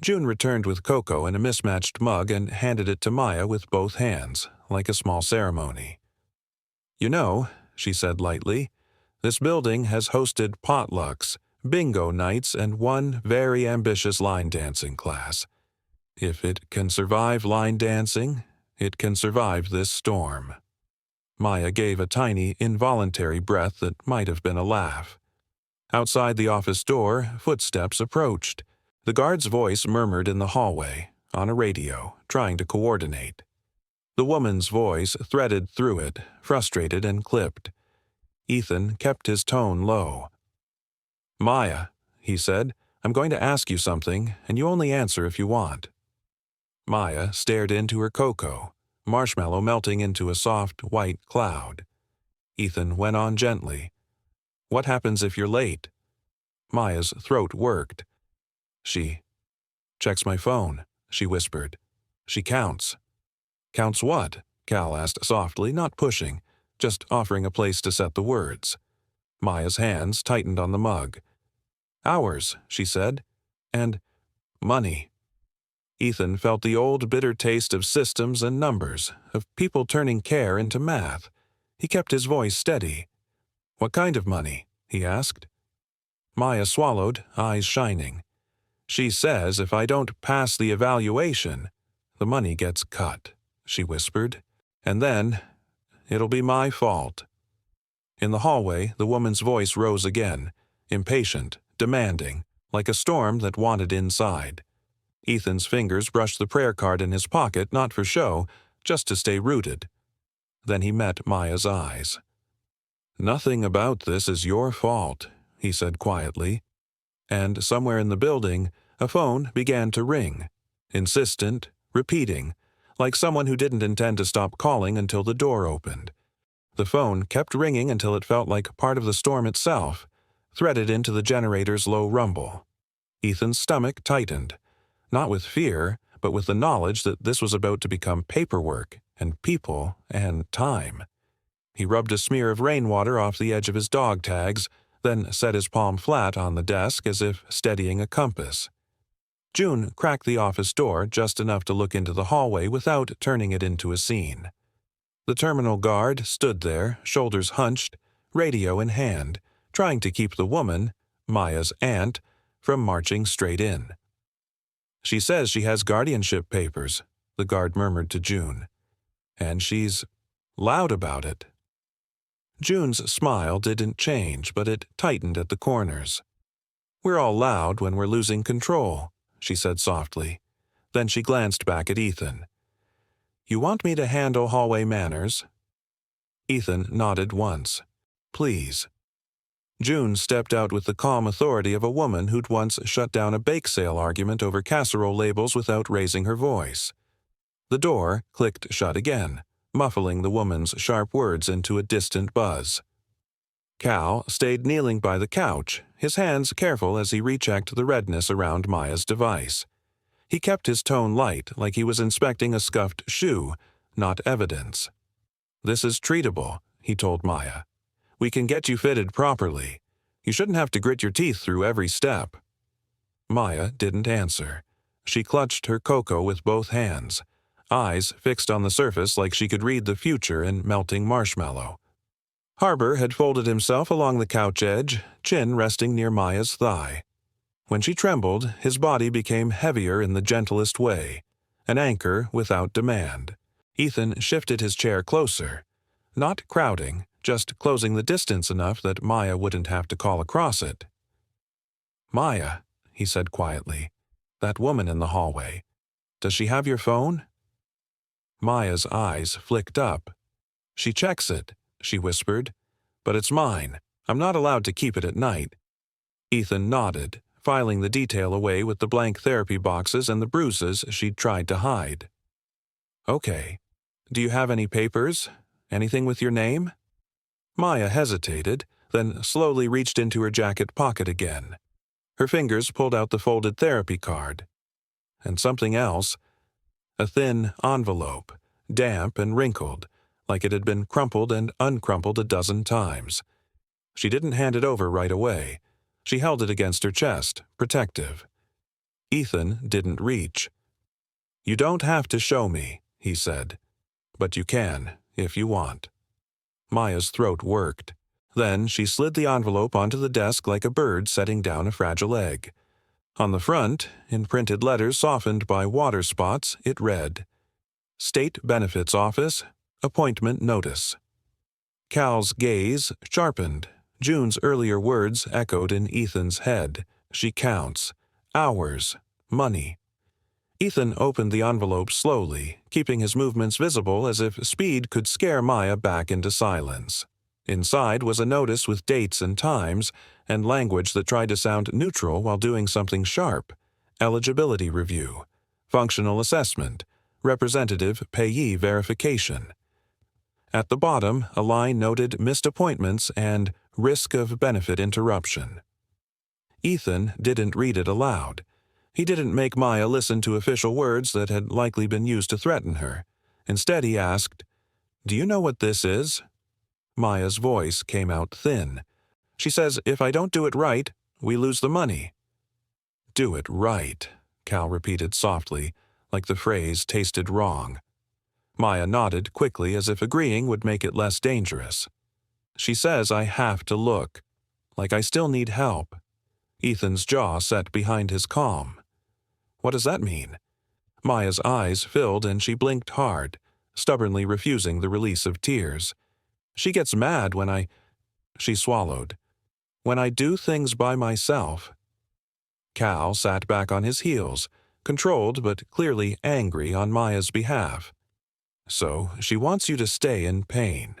June returned with cocoa in a mismatched mug and handed it to Maya with both hands, like a small ceremony. "You know," she said lightly, "this building has hosted potlucks, bingo nights, and 1 very ambitious line dancing class. If it can survive line dancing, it can survive this storm." Maya gave a tiny, involuntary breath that might have been a laugh. Outside the office door, footsteps approached. The guard's voice murmured in the hallway, on a radio, trying to coordinate. The woman's voice threaded through it, frustrated and clipped. Ethan kept his tone low. "Maya," he said, "I'm going to ask you something, and you only answer if you want." Maya stared into her cocoa, marshmallow melting into a soft, white cloud. Ethan went on gently. "What happens if you're late?" Maya's throat worked. "She checks my phone," she whispered. "She counts." "Counts what?" Cal asked softly, not pushing, just offering a place to set the words. Maya's hands tightened on the mug. "Hours," she said, "and money." Ethan felt the old bitter taste of systems and numbers, of people turning care into math. He kept his voice steady. "What kind of money?" he asked. Maya swallowed, eyes shining. "She says if I don't pass the evaluation, the money gets cut," she whispered. "And then, it'll be my fault." In the hallway, the woman's voice rose again, impatient, demanding, like a storm that wanted inside. Ethan's fingers brushed the prayer card in his pocket, not for show, just to stay rooted. Then he met Maya's eyes. "Nothing about this is your fault," he said quietly. And somewhere in the building, a phone began to ring, insistent, repeating, like someone who didn't intend to stop calling until the door opened. The phone kept ringing until it felt like part of the storm itself, threaded into the generator's low rumble. Ethan's stomach tightened, not with fear, but with the knowledge that this was about to become paperwork and people and time. He rubbed a smear of rainwater off the edge of his dog tags, then set his palm flat on the desk as if steadying a compass. June cracked the office door just enough to look into the hallway without turning it into a scene. The terminal guard stood there, shoulders hunched, radio in hand, trying to keep the woman, Maya's aunt, from marching straight in. "She says she has guardianship papers," the guard murmured to June. "And she's loud about it." June's smile didn't change, but it tightened at the corners. "We're all loud when we're losing control," she said softly. Then she glanced back at Ethan. "You want me to handle hallway manners?" Ethan nodded once. "Please." June stepped out with the calm authority of a woman who'd once shut down a bake sale argument over casserole labels without raising her voice. The door clicked shut again, muffling the woman's sharp words into a distant buzz. Cal stayed kneeling by the couch, his hands careful as he rechecked the redness around Maya's device. He kept his tone light, like he was inspecting a scuffed shoe, not evidence. "This is treatable," he told Maya. "We can get you fitted properly. You shouldn't have to grit your teeth through every step." Maya didn't answer. She clutched her cocoa with both hands, eyes fixed on the surface like she could read the future in melting marshmallow. Harbor had folded himself along the couch edge, chin resting near Maya's thigh. When she trembled, his body became heavier in the gentlest way, an anchor without demand. Ethan shifted his chair closer, not crowding, just closing the distance enough that Maya wouldn't have to call across it. "Maya," he said quietly, "that woman in the hallway, does she have your phone?" Maya's eyes flicked up. "She checks it," she whispered, "but it's mine. I'm not allowed to keep it at night." Ethan nodded, filing the detail away with the blank therapy boxes and the bruises she'd tried to hide. "Okay. Do you have any papers? Anything with your name?" Maya hesitated, then slowly reached into her jacket pocket again. Her fingers pulled out the folded therapy card. And something else. A thin envelope, damp and wrinkled, like it had been crumpled and uncrumpled a dozen times. She didn't hand it over right away. She held it against her chest, protective. Ethan didn't reach. "You don't have to show me," he said. "But you can, if you want." Maya's throat worked. Then she slid the envelope onto the desk like a bird setting down a fragile egg. On the front, in printed letters softened by water spots, it read, "State Benefits Office, Appointment Notice." Cal's gaze sharpened. June's earlier words echoed in Ethan's head. She counts. Hours. Money. Ethan opened the envelope slowly, keeping his movements visible as if speed could scare Maya back into silence. Inside was a notice with dates and times, and language that tried to sound neutral while doing something sharp. Eligibility review. Functional assessment. Representative payee verification. At the bottom, a line noted missed appointments and risk of benefit interruption. Ethan didn't read it aloud. He didn't make Maya listen to official words that had likely been used to threaten her. Instead, he asked, "Do you know what this is?" Maya's voice came out thin. "She says if I don't do it right, we lose the money." "Do it right," Cal repeated softly, like the phrase tasted wrong. Maya nodded quickly as if agreeing would make it less dangerous. "She says I have to look, like I still need help." Ethan's jaw set behind his calm. "What does that mean?" Maya's eyes filled and she blinked hard, stubbornly refusing the release of tears. "She gets mad when I—" She swallowed. "When I do things by myself." Cal sat back on his heels, controlled but clearly angry on Maya's behalf. "So she wants you to stay in pain."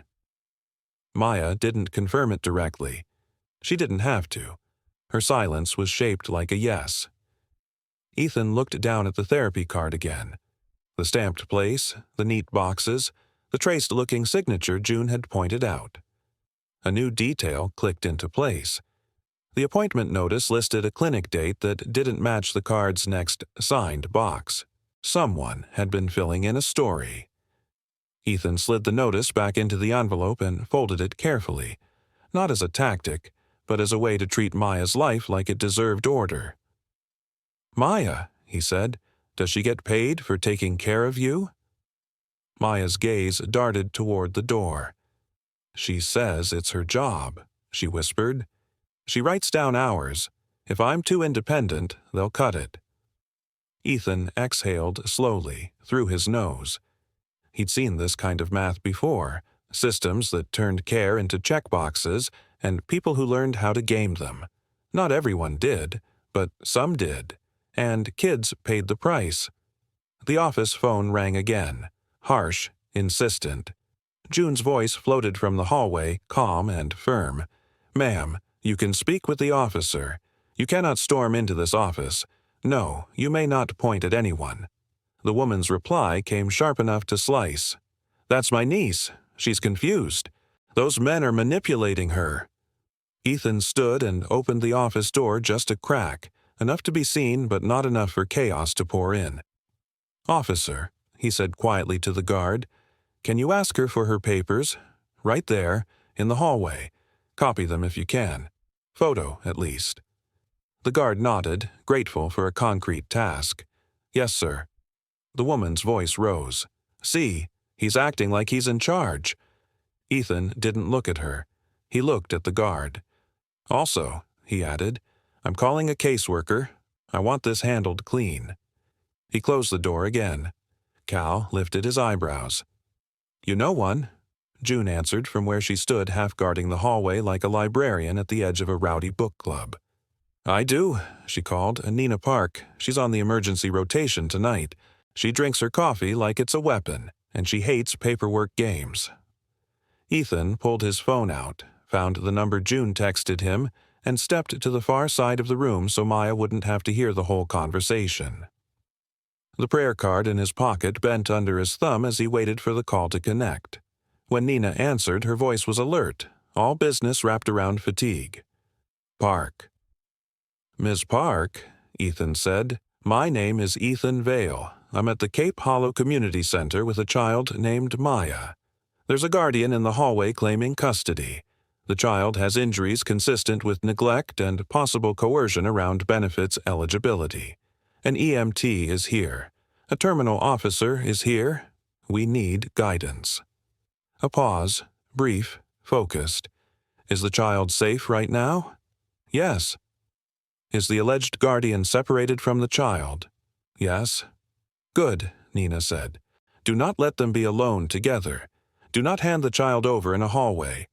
Maya didn't confirm it directly. She didn't have to. Her silence was shaped like a yes. Ethan looked down at the therapy card again. The stamped place, the neat boxes, the traced-looking signature June had pointed out. A new detail clicked into place. The appointment notice listed a clinic date that didn't match the card's next signed box. Someone had been filling in a story. Ethan slid the notice back into the envelope and folded it carefully, not as a tactic, but as a way to treat Maya's life like it deserved order. "Maya," he said, "does she get paid for taking care of you?" Maya's gaze darted toward the door. "She says it's her job," she whispered. "She writes down hours. If I'm too independent, they'll cut it." Ethan exhaled slowly, through his nose. He'd seen this kind of math before, systems that turned care into checkboxes and people who learned how to game them. Not everyone did, but some did, and kids paid the price. The office phone rang again, harsh, insistent. June's voice floated from the hallway, calm and firm. "Ma'am, you can speak with the officer. You cannot storm into this office. No, you may not point at anyone." The woman's reply came sharp enough to slice. "That's my niece. She's confused. Those men are manipulating her." Ethan stood and opened the office door just a crack, enough to be seen but not enough for chaos to pour in. "Officer," he said quietly to the guard, "can you ask her for her papers? Right there, in the hallway. Copy them if you can. Photo, at least." The guard nodded, grateful for a concrete task. "Yes, sir." The woman's voice rose. "See, he's acting like he's in charge." Ethan didn't look at her. He looked at the guard. "Also," he added, "I'm calling a caseworker. I want this handled clean." He closed the door again. Cal lifted his eyebrows. "You know one?" June answered from where she stood half-guarding the hallway like a librarian at the edge of a rowdy book club. "I do," she called. "Nina Park. She's on the emergency rotation tonight. She drinks her coffee like it's a weapon, and she hates paperwork games." Ethan pulled his phone out, found the number June texted him, and stepped to the far side of the room so Maya wouldn't have to hear the whole conversation. The prayer card in his pocket bent under his thumb as he waited for the call to connect. When Nina answered, her voice was alert, all business wrapped around fatigue. "Park." "Ms. Park," Ethan said, "my name is Ethan Vale. I'm at the Cape Hollow Community Center with a child named Maya. There's a guardian in the hallway claiming custody. The child has injuries consistent with neglect and possible coercion around benefits eligibility. An EMT is here. A terminal officer is here. We need guidance." A pause, brief, focused. "Is the child safe right now?" "Yes." "Is the alleged guardian separated from the child?" "Yes." "Good," Nina said. "Do not let them be alone together. Do not hand the child over in a hallway.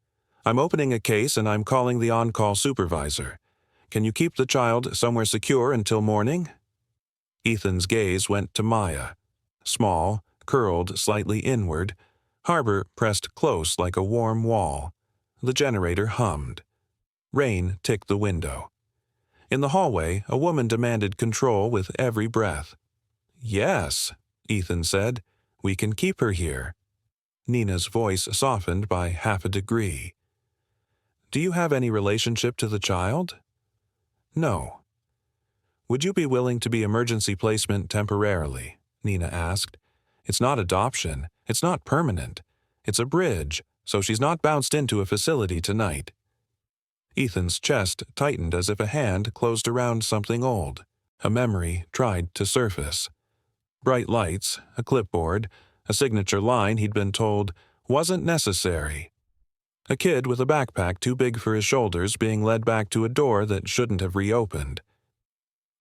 I'm opening a case and I'm calling the on-call supervisor. Can you keep the child somewhere secure until morning?" Ethan's gaze went to Maya. Small, curled slightly inward, Harbor pressed close like a warm wall. The generator hummed. Rain ticked the window. In the hallway, a woman demanded control with every breath. "Yes," Ethan said, "we can keep her here." Nina's voice softened by half a degree. "Do you have any relationship to the child?" "No." "Would you be willing to be emergency placement temporarily?" Nina asked. "It's not adoption. It's not permanent. It's a bridge, so she's not bounced into a facility tonight." Ethan's chest tightened as if a hand closed around something old. A memory tried to surface. Bright lights, a clipboard, a signature line he'd been told wasn't necessary. A kid with a backpack too big for his shoulders being led back to a door that shouldn't have reopened.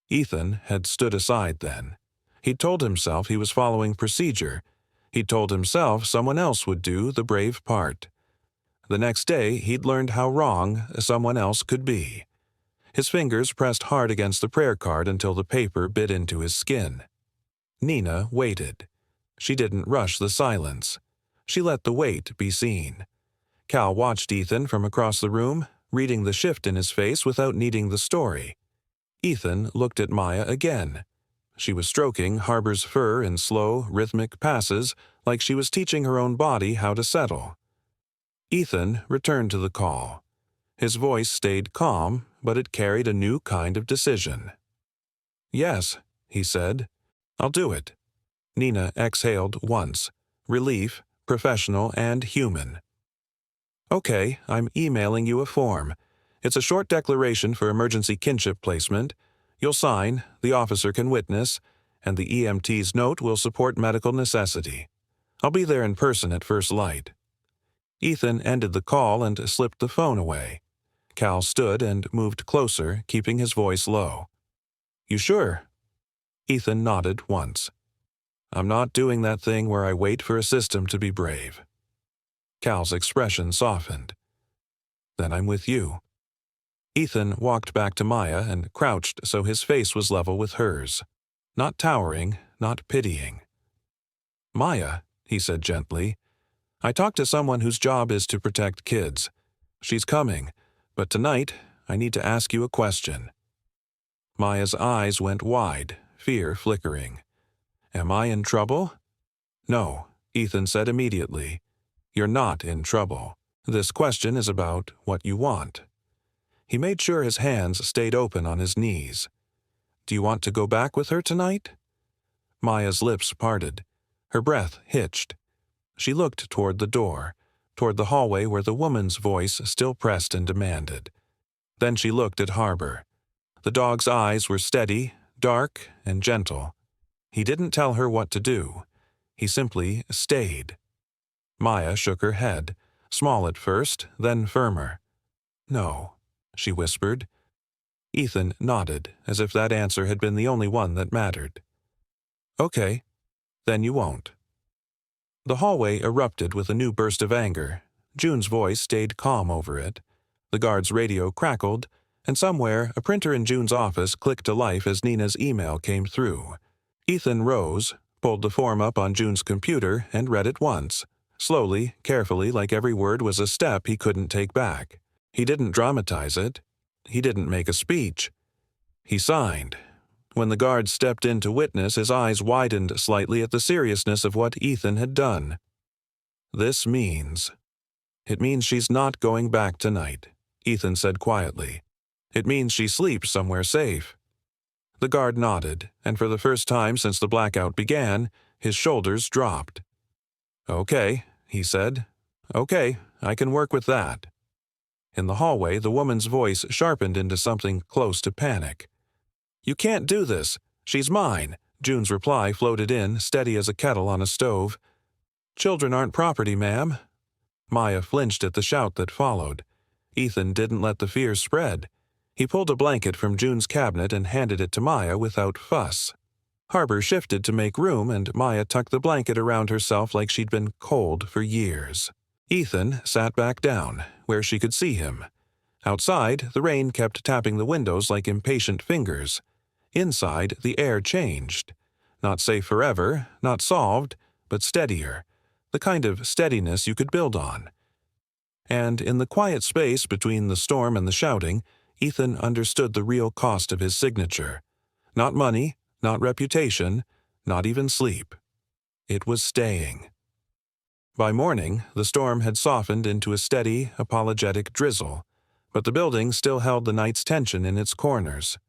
Ethan had stood aside then. He'd told himself he was following procedure. He'd told himself someone else would do the brave part. The next day, he'd learned how wrong someone else could be. His fingers pressed hard against the prayer card until the paper bit into his skin. Nina waited. She didn't rush the silence. She let the wait be seen. Cal watched Ethan from across the room, reading the shift in his face without needing the story. Ethan looked at Maya again. She was stroking Harbor's fur in slow, rhythmic passes like she was teaching her own body how to settle. Ethan returned to the call. His voice stayed calm, but it carried a new kind of decision. "Yes," he said. "I'll do it." Nina exhaled once. Relief, professional and human. "Okay, I'm emailing you a form. It's a short declaration for emergency kinship placement. You'll sign, the officer can witness, and the EMT's note will support medical necessity. I'll be there in person at first light." Ethan ended the call and slipped the phone away. Cal stood and moved closer, keeping his voice low. "You sure?" Ethan nodded once. "I'm not doing that thing where I wait for a system to be brave." Cal's expression softened. "Then I'm with you." Ethan walked back to Maya and crouched so his face was level with hers. Not towering, not pitying. "Maya," he said gently, "I talked to someone whose job is to protect kids. She's coming, but tonight I need to ask you a question." Maya's eyes went wide, fear flickering. "Am I in trouble?" "No," Ethan said immediately. "You're not in trouble. This question is about what you want." He made sure his hands stayed open on his knees. "Do you want to go back with her tonight?" Maya's lips parted. Her breath hitched. She looked toward the door, toward the hallway where the woman's voice still pressed and demanded. Then she looked at Harbor. The dog's eyes were steady, dark, and gentle. He didn't tell her what to do. He simply stayed. Maya shook her head, small at first, then firmer. "No," she whispered. Ethan nodded, as if that answer had been the only one that mattered. "Okay, then you won't." The hallway erupted with a new burst of anger. June's voice stayed calm over it. The guard's radio crackled, and somewhere a printer in June's office clicked to life as Nina's email came through. Ethan rose, pulled the form up on June's computer, and read it once, slowly, carefully, like every word was a step he couldn't take back. He didn't dramatize it. He didn't make a speech. He signed. When the guard stepped in to witness, his eyes widened slightly at the seriousness of what Ethan had done. "This means—" "It means she's not going back tonight," Ethan said quietly. "It means she sleeps somewhere safe." The guard nodded, and for the first time since the blackout began, his shoulders dropped. "Okay," he said. "Okay, I can work with that." In the hallway, the woman's voice sharpened into something close to panic. "You can't do this. She's mine," June's reply floated in, steady as a kettle on a stove. "Children aren't property, ma'am." Maya flinched at the shout that followed. Ethan didn't let the fear spread. He pulled a blanket from June's cabinet and handed it to Maya without fuss. Harbor shifted to make room, and Maya tucked the blanket around herself like she'd been cold for years. Ethan sat back down, where she could see him. Outside, the rain kept tapping the windows like impatient fingers. Inside, the air changed. Not safe forever, not solved, but steadier. The kind of steadiness you could build on. And in the quiet space between the storm and the shouting, Ethan understood the real cost of his signature. Not money, not reputation, not even sleep. It was staying. By morning, the storm had softened into a steady, apologetic drizzle, but the building still held the night's tension in its corners.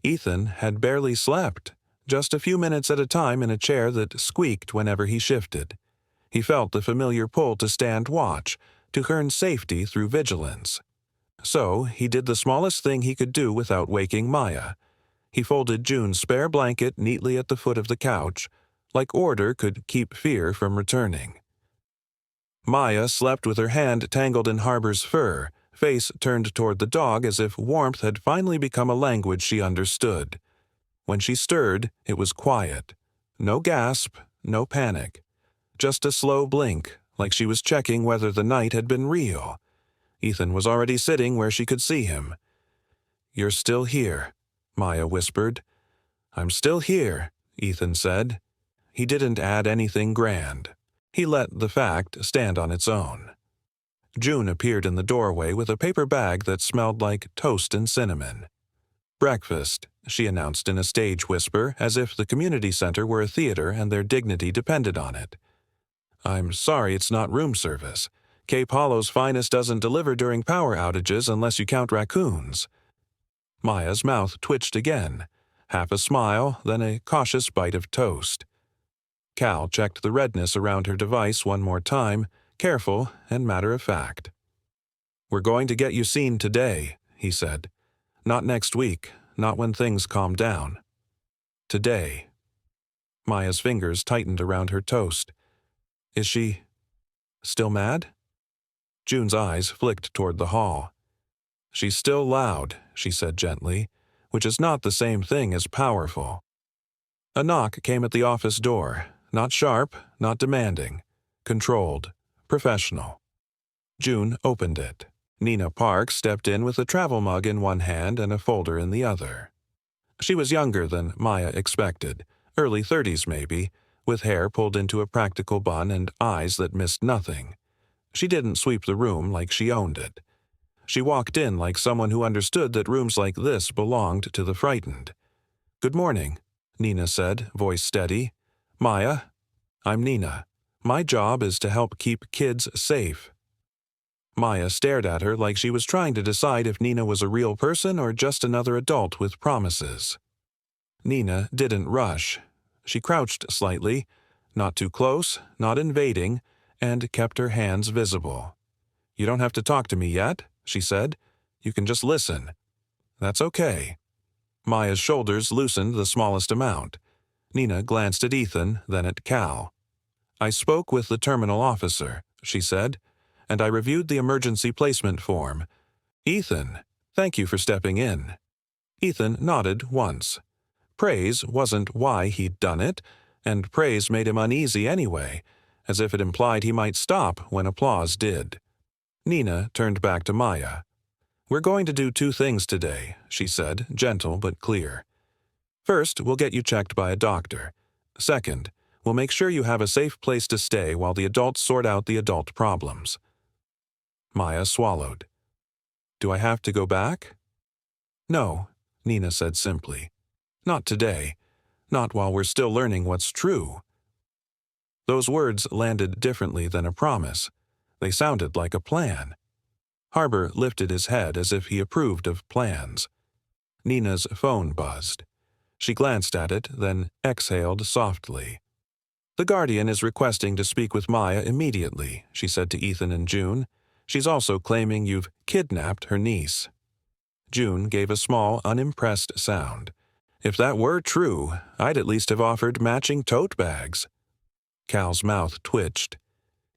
Ethan had barely slept, just a few minutes at a time in a chair that squeaked whenever he shifted. He felt the familiar pull to stand watch, to earn safety through vigilance. So he did the smallest thing he could do without waking Maya. He folded June's spare blanket neatly at the foot of the couch, like order could keep fear from returning. Maya slept with her hand tangled in Harbor's fur, face turned toward the dog as if warmth had finally become a language she understood. When she stirred, it was quiet. No gasp, no panic. Just a slow blink, like she was checking whether the night had been real. Ethan was already sitting where she could see him. "You're still here," Maya whispered. "I'm still here," Ethan said. He didn't add anything grand. He let the fact stand on its own. June appeared in the doorway with a paper bag that smelled like toast and cinnamon. "Breakfast," she announced in a stage whisper, as if the community center were a theater and their dignity depended on it. "I'm sorry it's not room service. Cape Hollow's finest doesn't deliver during power outages unless you count raccoons." Maya's mouth twitched again, half a smile, then a cautious bite of toast. Cal checked the redness around her device one more time, careful and matter-of-fact. "We're going to get you seen today," he said. "Not next week, not when things calm down. Today." Maya's fingers tightened around her toast. "Is she still mad?" June's eyes flicked toward the hall. "She's still loud," she said gently, which is not the same thing as powerful. A knock came at the office door, not sharp, not demanding, controlled, professional. June opened it. Nina Park stepped in with a travel mug in one hand and a folder in the other. She was younger than Maya expected, early 30s maybe, with hair pulled into a practical bun and eyes that missed nothing. She didn't sweep the room like she owned it. She walked in like someone who understood that rooms like this belonged to the frightened. "Good morning," Nina said, voice steady. "Maya, I'm Nina. My job is to help keep kids safe." Maya stared at her like she was trying to decide if Nina was a real person or just another adult with promises. Nina didn't rush. She crouched slightly, not too close, not invading, and kept her hands visible. "You don't have to talk to me yet," she said. "You can just listen." "That's okay." Maya's shoulders loosened the smallest amount. Nina glanced at Ethan, then at Cal. "I spoke with the terminal officer," she said, "and I reviewed the emergency placement form. Ethan, thank you for stepping in." Ethan nodded once. Praise wasn't why he'd done it, and praise made him uneasy anyway, as if it implied he might stop when applause did. Nina turned back to Maya. "We're going to do two things today," she said, gentle but clear. "First, we'll get you checked by a doctor. Second, we'll make sure you have a safe place to stay while the adults sort out the adult problems." Maya swallowed. "Do I have to go back?" "No," Nina said simply. "Not today. Not while we're still learning what's true." Those words landed differently than a promise. They sounded like a plan. Harbor lifted his head as if he approved of plans. Nina's phone buzzed. She glanced at it, then exhaled softly. "The Guardian is requesting to speak with Maya immediately," she said to Ethan and June. "She's also claiming you've kidnapped her niece." June gave a small, unimpressed sound. "If that were true, I'd at least have offered matching tote bags." Cal's mouth twitched.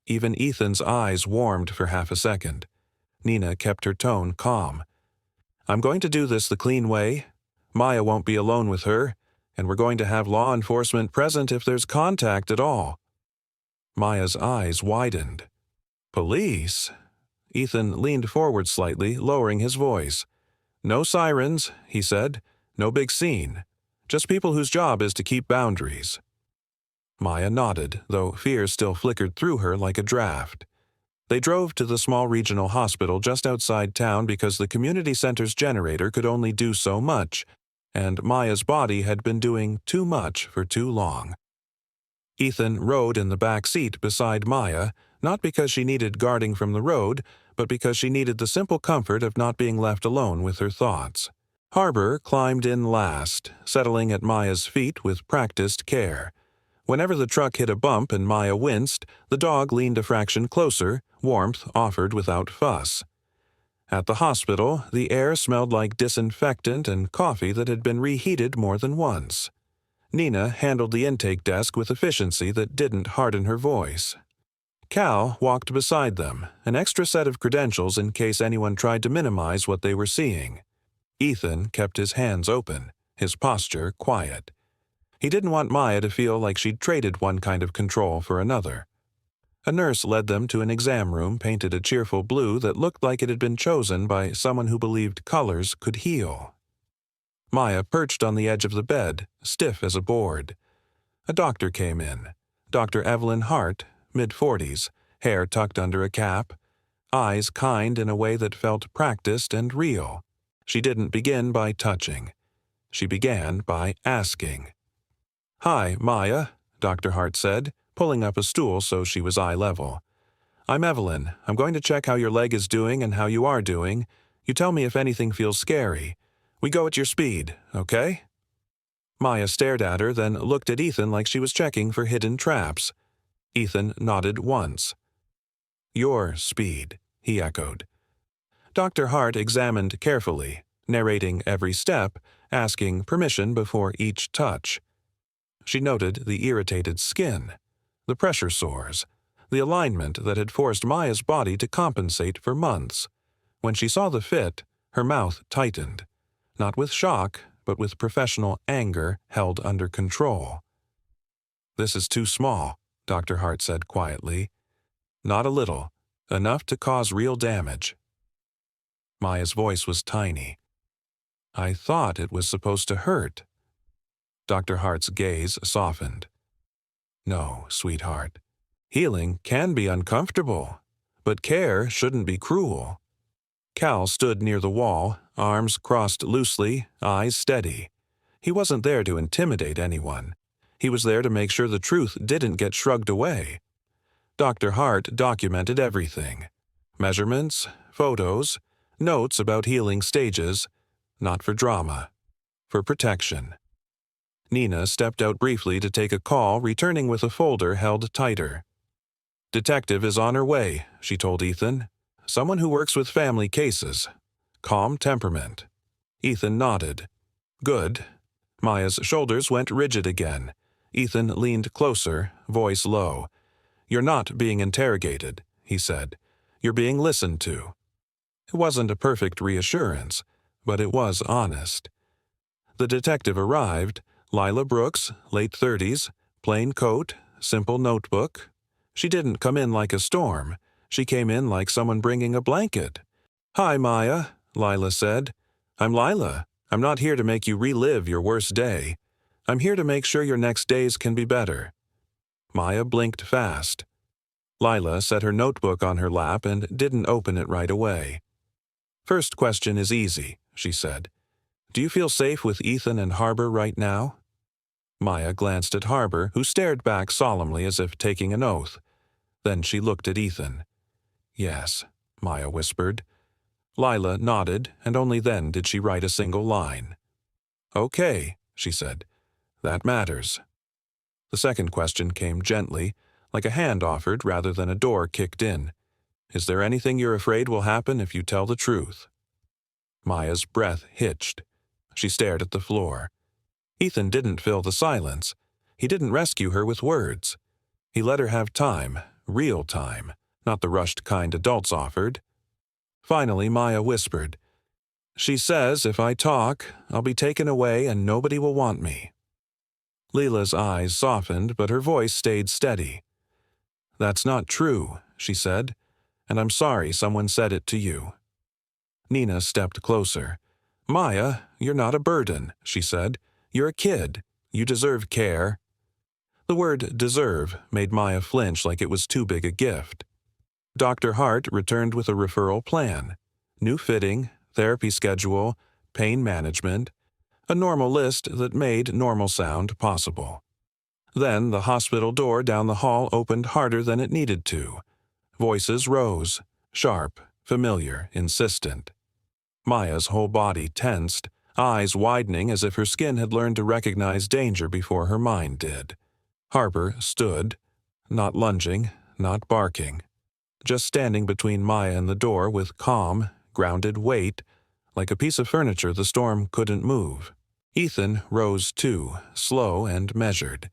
Even Ethan's eyes warmed for half a second. Nina kept her tone calm. "I'm going to do this the clean way. Maya won't be alone with her, and we're going to have law enforcement present if there's contact at all." Maya's eyes widened. "Police?" Ethan leaned forward slightly, lowering his voice. "No sirens," he said. "No big scene. Just people whose job is to keep boundaries." Maya nodded, though fear still flickered through her like a draft. They drove to the small regional hospital just outside town because the community center's generator could only do so much, and Maya's body had been doing too much for too long. Ethan rode in the back seat beside Maya, not because she needed guarding from the road, but because she needed the simple comfort of not being left alone with her thoughts. Harbor climbed in last, settling at Maya's feet with practiced care. Whenever the truck hit a bump and Maya winced, the dog leaned a fraction closer, warmth offered without fuss. At the hospital, the air smelled like disinfectant and coffee that had been reheated more than once. Nina handled the intake desk with efficiency that didn't harden her voice. Cal walked beside them, an extra set of credentials in case anyone tried to minimize what they were seeing. Ethan kept his hands open, his posture quiet. He didn't want Maya to feel like she'd traded one kind of control for another. A nurse led them to an exam room painted a cheerful blue that looked like it had been chosen by someone who believed colors could heal. Maya perched on the edge of the bed, stiff as a board. A doctor came in. Dr. Evelyn Hart, mid-40s, hair tucked under a cap, eyes kind in a way that felt practiced and real. She didn't begin by touching. She began by asking. "Hi, Maya," Dr. Hart said, pulling up a stool so she was eye level. "I'm Evelyn. I'm going to check how your leg is doing and how you are doing. You tell me if anything feels scary. We go at your speed, okay?" Maya stared at her, then looked at Ethan like she was checking for hidden traps. Ethan nodded once. "Your speed," he echoed. Dr. Hart examined carefully, narrating every step, asking permission before each touch. She noted the irritated skin, the pressure sores, the alignment that had forced Maya's body to compensate for months. When she saw the fit, her mouth tightened, not with shock, but with professional anger held under control. "This is too small," Dr. Hart said quietly. "Not a little, enough to cause real damage." Maya's voice was tiny. I thought it was supposed to hurt. Dr. Hart's gaze softened. No, sweetheart. Healing can be uncomfortable, but care shouldn't be cruel. Cal stood near the wall, arms crossed loosely, eyes steady. He wasn't there to intimidate anyone. He was there to make sure the truth didn't get shrugged away. Dr. Hart documented everything. Measurements, photos, notes about healing stages, not for drama, for protection. Nina stepped out briefly to take a call, returning with a folder held tighter. Detective is on her way, she told Ethan. Someone who works with family cases. Calm temperament. Ethan nodded. Good. Maya's shoulders went rigid again. Ethan leaned closer, voice low. You're not being interrogated, he said. You're being listened to. It wasn't a perfect reassurance, but it was honest. The detective arrived. Lila Brooks, late 30s, plain coat, simple notebook. She didn't come in like a storm. She came in like someone bringing a blanket. Hi, Maya, Lila said. I'm Lila. I'm not here to make you relive your worst day. I'm here to make sure your next days can be better. Maya blinked fast. Lila set her notebook on her lap and didn't open it right away. First question is easy, she said. Do you feel safe with Ethan and Harbor right now? Maya glanced at Harbor, who stared back solemnly as if taking an oath. Then she looked at Ethan. Yes, Maya whispered. Lila nodded, and only then did she write a single line. Okay, she said. That matters. The second question came gently, like a hand offered rather than a door kicked in. Is there anything you're afraid will happen if you tell the truth? Maya's breath hitched. She stared at the floor. Ethan didn't fill the silence. He didn't rescue her with words. He let her have time, real time, not the rushed kind adults offered. Finally, Maya whispered, She says if I talk, I'll be taken away and nobody will want me. Leela's eyes softened, but her voice stayed steady. That's not true, she said, and I'm sorry someone said it to you. Nina stepped closer. Maya, you're not a burden, she said. You're a kid. You deserve care. The word deserve made Maya flinch like it was too big a gift. Dr. Hart returned with a referral plan. New fitting, therapy schedule, pain management, a normal list that made normal sound possible. Then the hospital door down the hall opened harder than it needed to. Voices rose, sharp, familiar, insistent. Maya's whole body tensed, eyes widening as if her skin had learned to recognize danger before her mind did. Harper stood, not lunging, not barking, just standing between Maya and the door with calm, grounded weight, like a piece of furniture the storm couldn't move. Ethan rose too, slow and measured.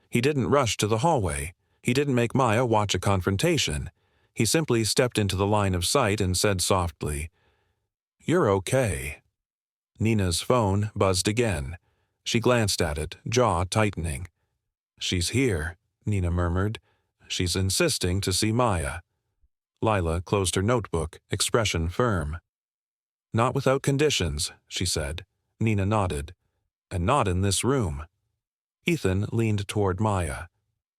He didn't rush to the hallway. He didn't make Maya watch a confrontation. He simply stepped into the line of sight and said softly, You're okay. Nina's phone buzzed again. She glanced at it, jaw tightening. She's here, Nina murmured. She's insisting to see Maya. Lila closed her notebook, expression firm. Not without conditions, she said. Nina nodded. And not in this room. Ethan leaned toward Maya.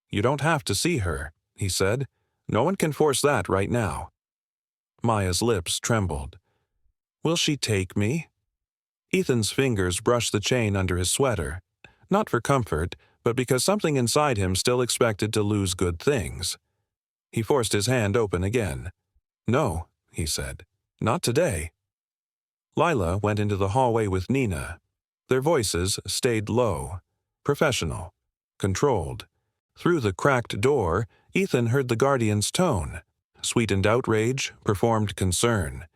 You don't have to see her, he said. No one can force that right now. Maya's lips trembled. Will she take me? Ethan's fingers brushed the chain under his sweater, not for comfort, but because something inside him still expected to lose good things. He forced his hand open again. No, he said. Not today. Lila went into the hallway with Nina. Their voices stayed low, professional, controlled. Through the cracked door, Ethan heard the guardian's tone. Sweetened outrage, performed concern.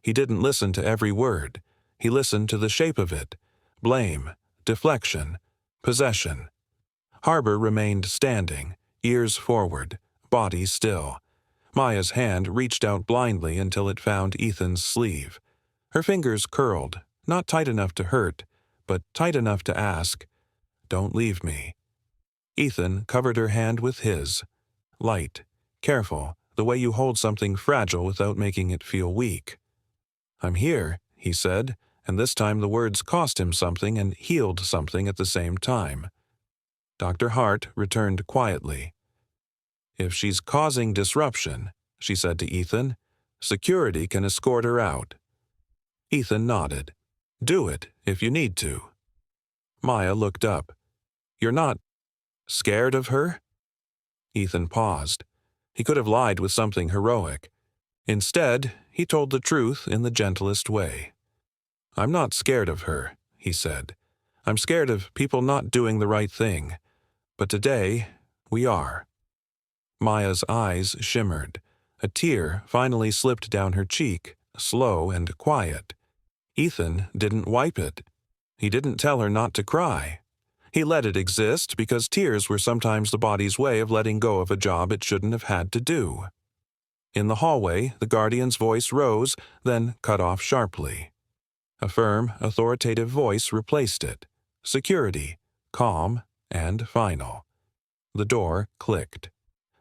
He didn't listen to every word. He listened to the shape of it. Blame, deflection, possession. Harbor remained standing, ears forward, body still. Maya's hand reached out blindly until it found Ethan's sleeve. Her fingers curled, not tight enough to hurt, but tight enough to ask, Don't leave me. Ethan covered her hand with his. Light, careful, the way you hold something fragile without making it feel weak. "I'm here," he said, and this time the words cost him something and healed something at the same time. Dr. Hart returned quietly. "If she's causing disruption," she said to Ethan, "security can escort her out." Ethan nodded. "Do it, if you need to." Maya looked up. "You're not scared of her?" Ethan paused. He could have lied with something heroic. Instead, he told the truth in the gentlest way. "I'm not scared of her," he said. "I'm scared of people not doing the right thing. But today, we are." Maya's eyes shimmered. A tear finally slipped down her cheek, slow and quiet. Ethan didn't wipe it. He didn't tell her not to cry. He let it exist because tears were sometimes the body's way of letting go of a job it shouldn't have had to do. In the hallway, the guardian's voice rose, then cut off sharply. A firm, authoritative voice replaced it. Security, calm and final. The door clicked.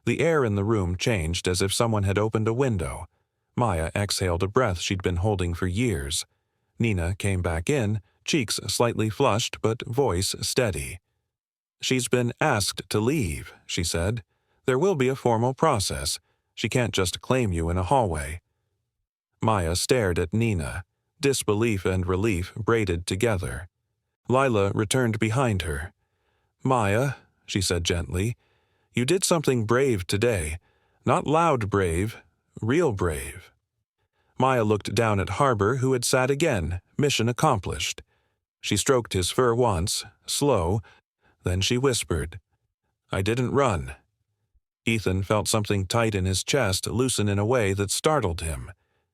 The air in the room changed as if someone had opened a window. Maya exhaled a breath she'd been holding for years. Nina came back in, cheeks slightly flushed but voice steady. "She's been asked to leave," she said. "There will be a formal process. She can't just claim you in a hallway." Maya stared at Nina, disbelief and relief braided together. Lila returned behind her. "Maya," she said gently, "you did something brave today. Not loud brave, real brave." Maya looked down at Harbor, who had sat again, mission accomplished. She stroked his fur once, slow, then she whispered, "I didn't run." Ethan felt something tight in his chest loosen in a way that startled him.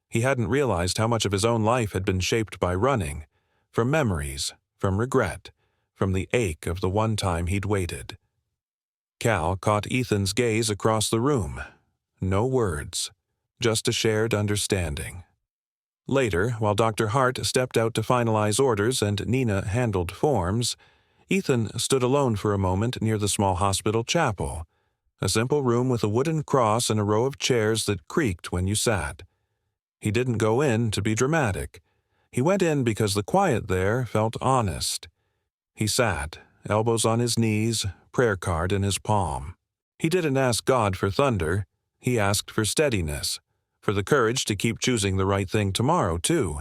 He hadn't realized how much of his own life had been shaped by running, from memories, from regret, from the ache of the one time he'd waited. Cal caught Ethan's gaze across the room. No words, just a shared understanding. Later, while Dr. Hart stepped out to finalize orders and Nina handled forms, Ethan stood alone for a moment near the small hospital chapel, a simple room with a wooden cross and a row of chairs that creaked when you sat. He didn't go in to be dramatic. He went in because the quiet there felt honest. He sat, elbows on his knees, prayer card in his palm. He didn't ask God for thunder. He asked for steadiness, for the courage to keep choosing the right thing tomorrow, too.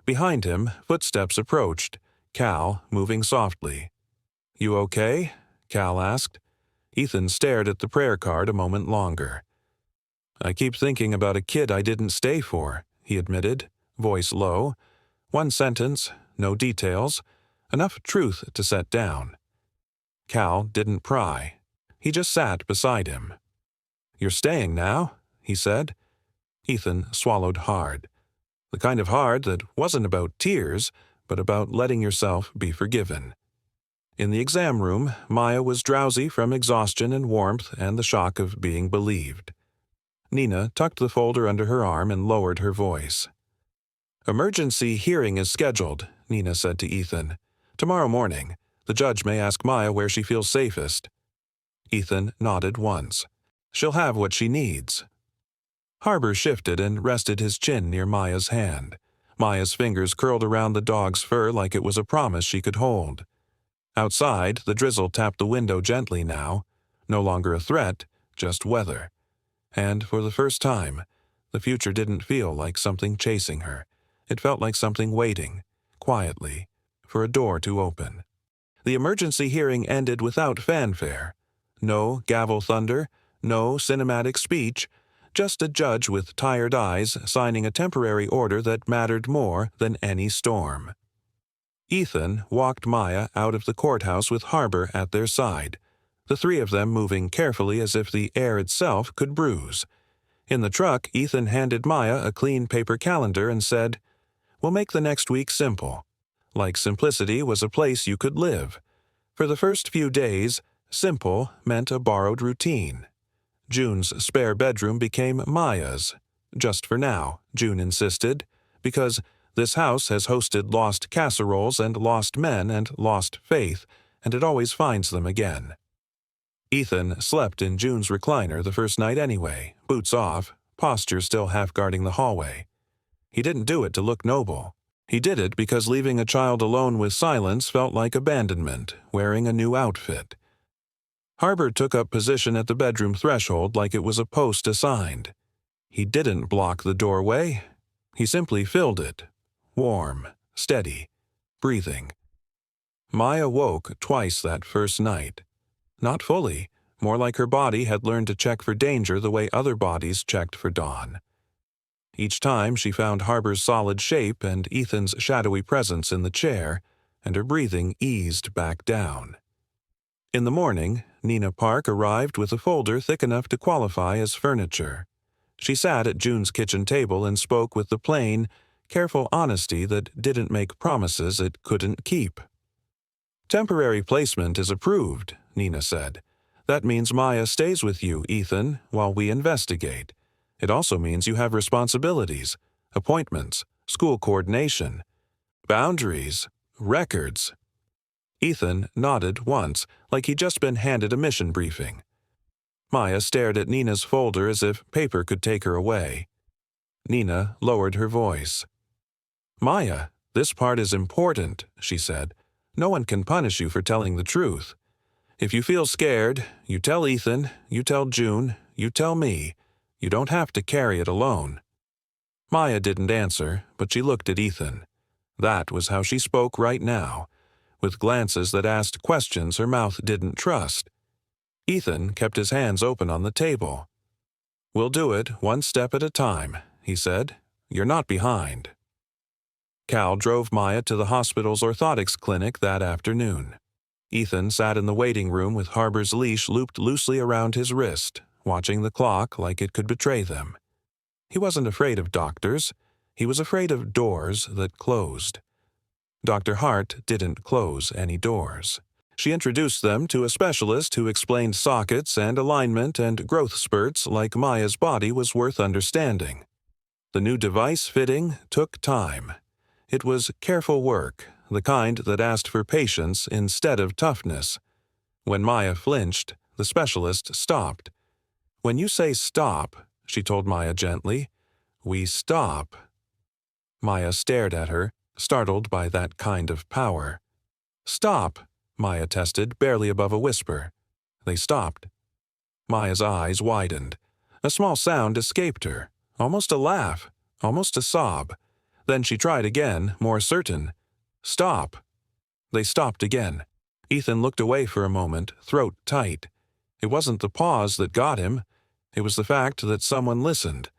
Behind him, footsteps approached, Cal moving softly. "You okay?" Cal asked. Ethan stared at the prayer card a moment longer. "I keep thinking about a kid I didn't stay for," he admitted, voice low. One sentence, no details, enough truth to set down. Cal didn't pry. He just sat beside him. "You're staying now?" he said. Ethan swallowed hard. The kind of hard that wasn't about tears, but about letting yourself be forgiven. In the exam room, Maya was drowsy from exhaustion and warmth and the shock of being believed. Nina tucked the folder under her arm and lowered her voice. "Emergency hearing is scheduled," Nina said to Ethan. "Tomorrow morning. The judge may ask Maya where she feels safest." Ethan nodded once. "She'll have what she needs." Harbor shifted and rested his chin near Maya's hand. Maya's fingers curled around the dog's fur like it was a promise she could hold. Outside, the drizzle tapped the window gently now. No longer a threat, just weather. And for the first time, the future didn't feel like something chasing her. It felt like something waiting, quietly, for a door to open. The emergency hearing ended without fanfare. No gavel thunder, no cinematic speech, just a judge with tired eyes signing a temporary order that mattered more than any storm. Ethan walked Maya out of the courthouse with Harbor at their side, the three of them moving carefully as if the air itself could bruise. In the truck, Ethan handed Maya a clean paper calendar and said, "We'll make the next week simple. Like simplicity was a place you could live. For the first few days, simple meant a borrowed routine. June's spare bedroom became Maya's. Just for now, June insisted, because this house has hosted lost casseroles and lost men and lost faith, and it always finds them again." Ethan slept in June's recliner the first night anyway, boots off, posture still half guarding the hallway. He didn't do it to look noble. He did it because leaving a child alone with silence felt like abandonment, wearing a new outfit. Harbor took up position at the bedroom threshold like it was a post assigned. He didn't block the doorway. He simply filled it. Warm, steady, breathing. Maya woke twice that first night. Not fully, more like her body had learned to check for danger the way other bodies checked for dawn. Each time she found Harbor's solid shape and Ethan's shadowy presence in the chair, and her breathing eased back down. In the morning, Nina Park arrived with a folder thick enough to qualify as furniture. She sat at June's kitchen table and spoke with the plain, careful honesty that didn't make promises it couldn't keep. "Temporary placement is approved," Nina said. "That means Maya stays with you, Ethan, while we investigate. It also means you have responsibilities, appointments, school coordination, boundaries, records." Ethan nodded once, like he'd just been handed a mission briefing. Maya stared at Nina's folder as if paper could take her away. Nina lowered her voice. "Maya, this part is important," she said. "No one can punish you for telling the truth. If you feel scared, you tell Ethan, you tell June, you tell me. You don't have to carry it alone." Maya didn't answer, but she looked at Ethan. That was how she spoke right now, with glances that asked questions her mouth didn't trust. Ethan kept his hands open on the table. "We'll do it one step at a time," he said. "You're not behind." Cal drove Maya to the hospital's orthotics clinic that afternoon. Ethan sat in the waiting room with Harbor's leash looped loosely around his wrist, watching the clock like it could betray them. He wasn't afraid of doctors. He was afraid of doors that closed. Dr. Hart didn't close any doors. She introduced them to a specialist who explained sockets and alignment and growth spurts like Maya's body was worth understanding. The new device fitting took time. It was careful work, the kind that asked for patience instead of toughness. When Maya flinched, the specialist stopped. "When you say stop," she told Maya gently, "we stop." Maya stared at her, startled by that kind of power. "Stop," Maya tested, barely above a whisper. They stopped. Maya's eyes widened. A small sound escaped her, almost a laugh, almost a sob. Then she tried again, more certain. "Stop." They stopped again. Ethan looked away for a moment, throat tight. It wasn't the pause that got him. It was the fact that someone listened.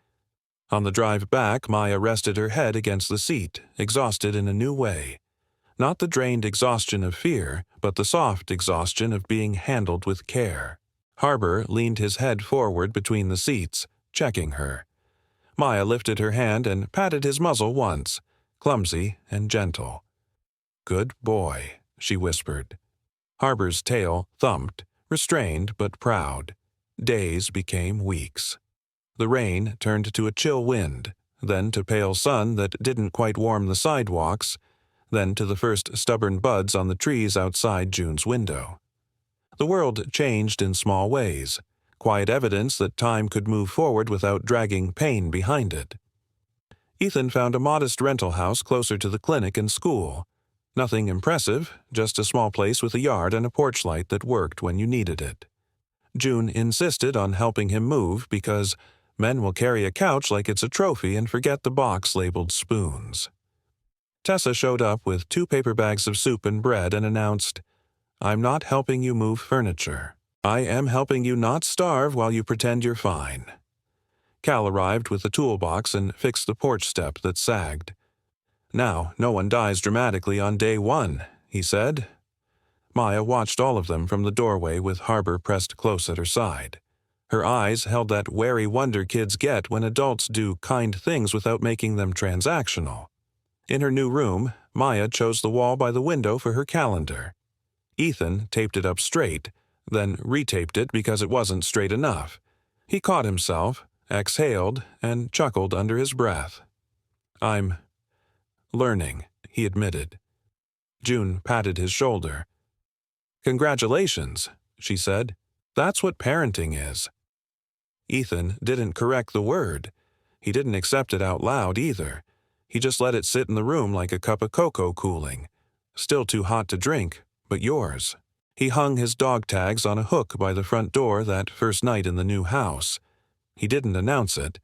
On the drive back, Maya rested her head against the seat, exhausted in a new way. Not the drained exhaustion of fear, but the soft exhaustion of being handled with care. Harbor leaned his head forward between the seats, checking her. Maya lifted her hand and patted his muzzle once, clumsy and gentle. "Good boy," she whispered. Harbor's tail thumped, restrained but proud. Days became weeks. The rain turned to a chill wind, then to pale sun that didn't quite warm the sidewalks, then to the first stubborn buds on the trees outside June's window. The world changed in small ways, quiet evidence that time could move forward without dragging pain behind it. Ethan found a modest rental house closer to the clinic and school. Nothing impressive, just a small place with a yard and a porch light that worked when you needed it. June insisted on helping him move because men will carry a couch like it's a trophy and forget the box labeled spoons. Tessa showed up with 2 paper bags of soup and bread and announced, "I'm not helping you move furniture. I am helping you not starve while you pretend you're fine." Cal arrived with a toolbox and fixed the porch step that sagged. "Now, no one dies dramatically on day 1, he said. Maya watched all of them from the doorway with Harbor pressed close at her side. Her eyes held that wary wonder kids get when adults do kind things without making them transactional. In her new room, Maya chose the wall by the window for her calendar. Ethan taped it up straight, then retaped it because it wasn't straight enough. He caught himself, exhaled, and chuckled under his breath. "I'm learning," he admitted. June patted his shoulder. "Congratulations," she said. "That's what parenting is." Ethan didn't correct the word. He didn't accept it out loud either. He just let it sit in the room like a cup of cocoa cooling. Still too hot to drink, but yours. He hung his dog tags on a hook by the front door that first night in the new house. He didn't announce it.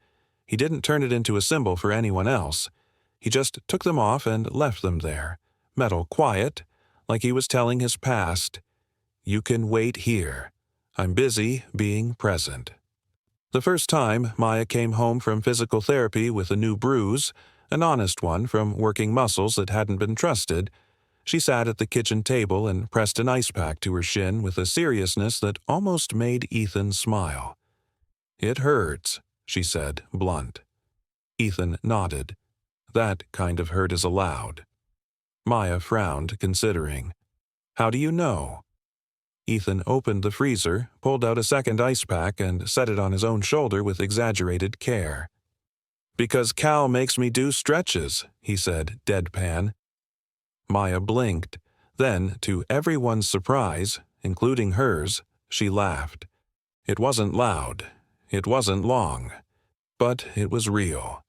He didn't turn it into a symbol for anyone else. He just took them off and left them there, metal quiet, like he was telling his past, "You can wait here. I'm busy being present." The first time Maya came home from physical therapy with a new bruise, an honest one from working muscles that hadn't been trusted, she sat at the kitchen table and pressed an ice pack to her shin with a seriousness that almost made Ethan smile. "It hurts," she said, blunt. Ethan nodded. That kind of hurt is allowed. Maya frowned, considering. "How do you know?" Ethan opened the freezer, pulled out a second ice pack, and set it on his own shoulder with exaggerated care. "Because Cal makes me do stretches," he said, deadpan. Maya blinked. Then, to everyone's surprise, including hers, she laughed. It wasn't loud. It wasn't long. But it was real.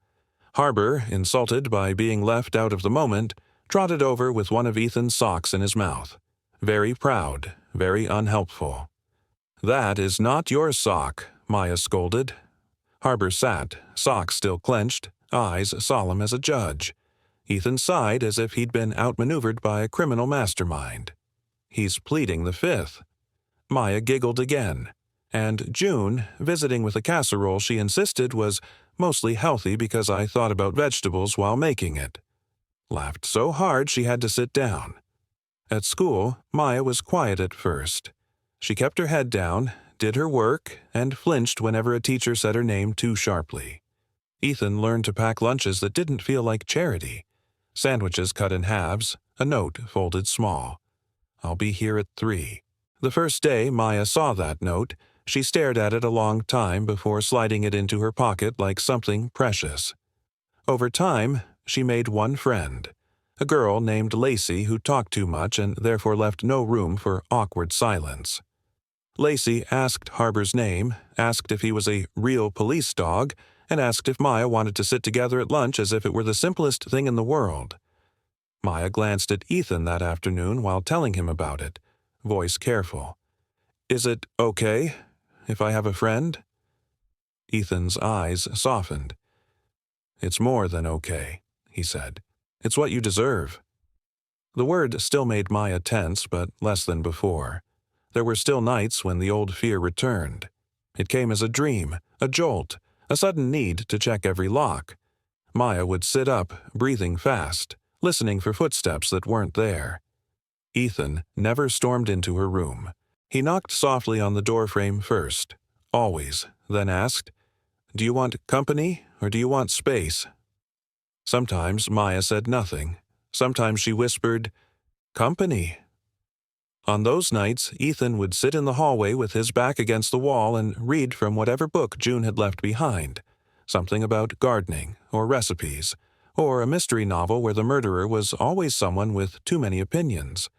Harbor, insulted by being left out of the moment, trotted over with one of Ethan's socks in his mouth. Very proud, very unhelpful. "That is not your sock," Maya scolded. Harbor sat, socks still clenched, eyes solemn as a judge. Ethan sighed as if he'd been outmaneuvered by a criminal mastermind. "He's pleading the fifth." Maya giggled again. "And June, visiting with a casserole she insisted was mostly healthy because I thought about vegetables while making it." Laughed so hard she had to sit down. At school, Maya was quiet at first. She kept her head down, did her work, and flinched whenever a teacher said her name too sharply. Ethan learned to pack lunches that didn't feel like charity. Sandwiches cut in halves, a note folded small. "I'll be here at 3. The first day Maya saw that note, she stared at it a long time before sliding it into her pocket like something precious. Over time, she made one friend, a girl named Lacey who talked too much and therefore left no room for awkward silence. Lacey asked Harbor's name, asked if he was a real police dog, and asked if Maya wanted to sit together at lunch as if it were the simplest thing in the world. Maya glanced at Ethan that afternoon while telling him about it, voice careful. "Is it okay if I have a friend?" Ethan's eyes softened. "It's more than okay," he said. "It's what you deserve." The word still made Maya tense, but less than before. There were still nights when the old fear returned. It came as a dream, a jolt, a sudden need to check every lock. Maya would sit up, breathing fast, listening for footsteps that weren't there. Ethan never stormed into her room. He knocked softly on the doorframe first, always, then asked, "Do you want company or do you want space?" Sometimes Maya said nothing. Sometimes she whispered, "Company." On those nights, Ethan would sit in the hallway with his back against the wall and read from whatever book June had left behind, something about gardening or recipes, or a mystery novel where the murderer was always someone with too many opinions.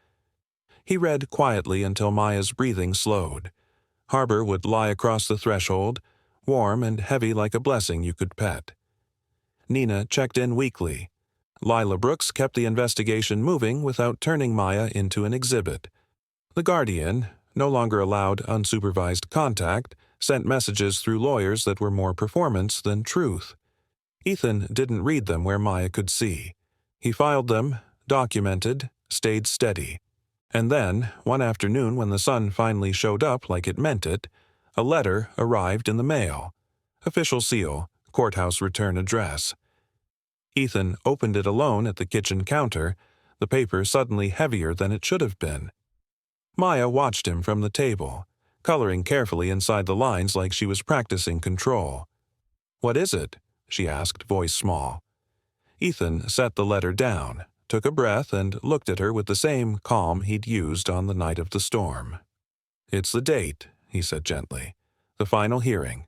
He read quietly until Maya's breathing slowed. Harbor would lie across the threshold, warm and heavy like a blessing you could pet. Nina checked in weekly. Lila Brooks kept the investigation moving without turning Maya into an exhibit. The Guardian, no longer allowed unsupervised contact, sent messages through lawyers that were more performance than truth. Ethan didn't read them where Maya could see. He filed them, documented, stayed steady. And then, one afternoon when the sun finally showed up like it meant it, a letter arrived in the mail. Official seal, courthouse return address. Ethan opened it alone at the kitchen counter, the paper suddenly heavier than it should have been. Maya watched him from the table, coloring carefully inside the lines like she was practicing control. "What is it?" she asked, voice small. Ethan set the letter down, took a breath, and looked at her with the same calm he'd used on the night of the storm. "It's the date," he said gently. "The final hearing."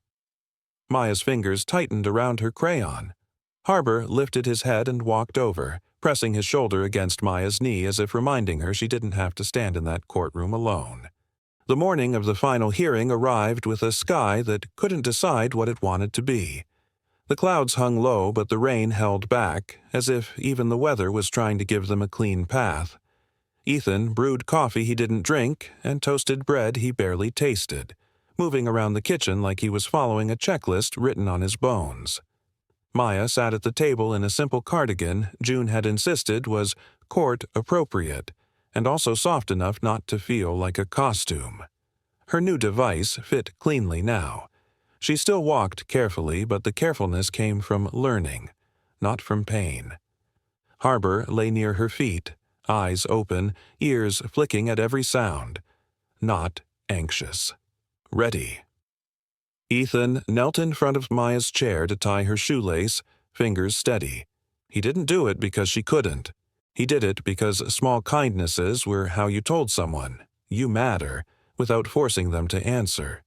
Maya's fingers tightened around her crayon. Harbor lifted his head and walked over, pressing his shoulder against Maya's knee as if reminding her she didn't have to stand in that courtroom alone. The morning of the final hearing arrived with a sky that couldn't decide what it wanted to be. The clouds hung low, but the rain held back, as if even the weather was trying to give them a clean path. Ethan brewed coffee he didn't drink and toasted bread he barely tasted, moving around the kitchen like he was following a checklist written on his bones. Maya sat at the table in a simple cardigan June had insisted was court-appropriate, and also soft enough not to feel like a costume. Her new device fit cleanly now. She still walked carefully, but the carefulness came from learning, not from pain. Harbor lay near her feet, eyes open, ears flicking at every sound. Not anxious. Ready. Ethan knelt in front of Maya's chair to tie her shoelace, fingers steady. He didn't do it because she couldn't. He did it because small kindnesses were how you told someone, "You matter," without forcing them to answer.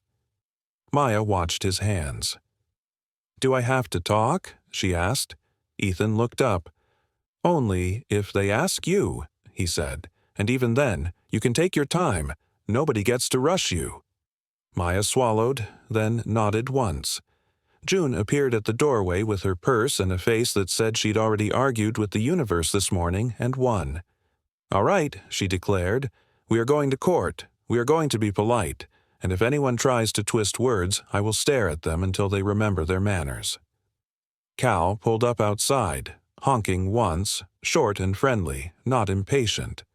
Maya watched his hands. "Do I have to talk?" she asked. Ethan looked up. "Only if they ask you," he said, "and even then, you can take your time. Nobody gets to rush you." Maya swallowed, then nodded once. June appeared at the doorway with her purse and a face that said she'd already argued with the universe this morning and won. "All right," she declared. "We are going to court. We are going to be polite, and if anyone tries to twist words, I will stare at them until they remember their manners." Cal pulled up outside, honking once, short and friendly, not impatient.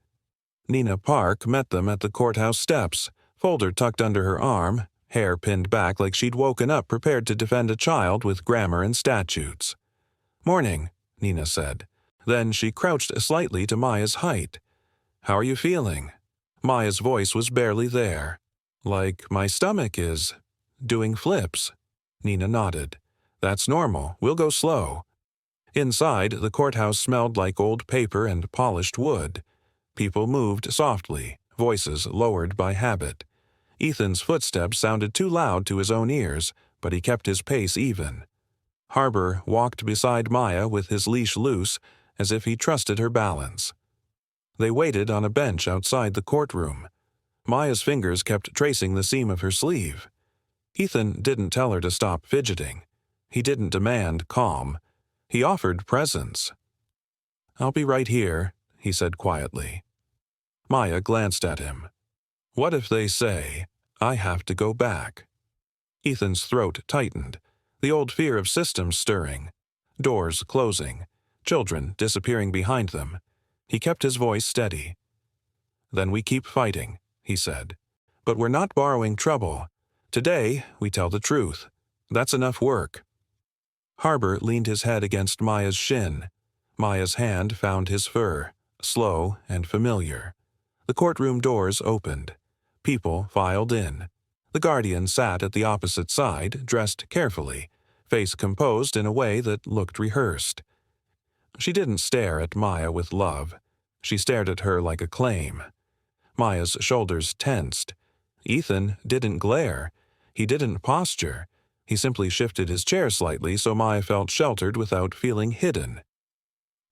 Nina Park met them at the courthouse steps, folder tucked under her arm, hair pinned back like she'd woken up prepared to defend a child with grammar and statutes. "Morning," Nina said. Then she crouched slightly to Maya's height. "How are you feeling?" Maya's voice was barely there. "Like my stomach is doing flips." Nina nodded. "That's normal. We'll go slow." Inside, the courthouse smelled like old paper and polished wood. People moved softly, voices lowered by habit. Ethan's footsteps sounded too loud to his own ears, but he kept his pace even. Harbor walked beside Maya with his leash loose, as if he trusted her balance. They waited on a bench outside the courtroom. Maya's fingers kept tracing the seam of her sleeve. Ethan didn't tell her to stop fidgeting. He didn't demand calm. He offered presence. "I'll be right here," he said quietly. Maya glanced at him. "What if they say, I have to go back?" Ethan's throat tightened, the old fear of systems stirring, doors closing, children disappearing behind them. He kept his voice steady. "Then we keep fighting," he said. "But we're not borrowing trouble. Today, we tell the truth. That's enough work." Harbor leaned his head against Maya's shin. Maya's hand found his fur, slow and familiar. The courtroom doors opened. People filed in. The guardian sat at the opposite side, dressed carefully, face composed in a way that looked rehearsed. She didn't stare at Maya with love. She stared at her like a claim. Maya's shoulders tensed. Ethan didn't glare. He didn't posture. He simply shifted his chair slightly so Maya felt sheltered without feeling hidden.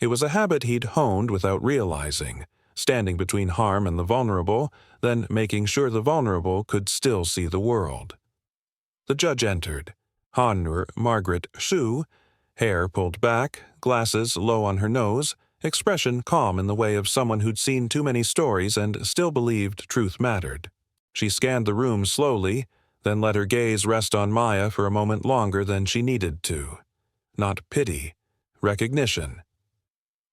It was a habit he'd honed without realizing, standing between harm and the vulnerable, then making sure the vulnerable could still see the world. The judge entered. Hanur Margaret Shu, hair pulled back, glasses low on her nose, expression calm in the way of someone who'd seen too many stories and still believed truth mattered. She scanned the room slowly, then let her gaze rest on Maya for a moment longer than she needed to. Not pity, recognition.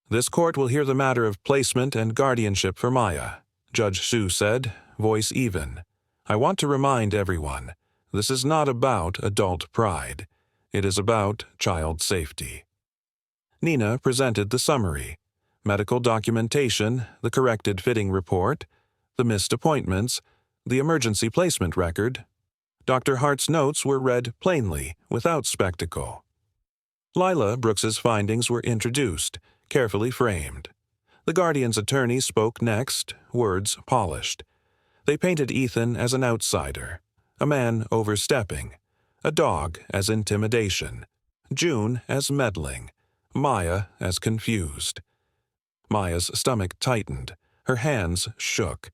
"This court will hear the matter of placement and guardianship for Maya," Judge Shu said, voice even. "I want to remind everyone, this is not about adult pride. It is about child safety." Nina presented the summary: medical documentation, the corrected fitting report, the missed appointments, the emergency placement record. Dr. Hart's notes were read plainly, without spectacle. Lila Brooks's findings were introduced, carefully framed. The guardian's attorney spoke next, words polished. They painted Ethan as an outsider, a man overstepping, a dog as intimidation, June as meddling, Maya as confused. Maya's stomach tightened, her hands shook.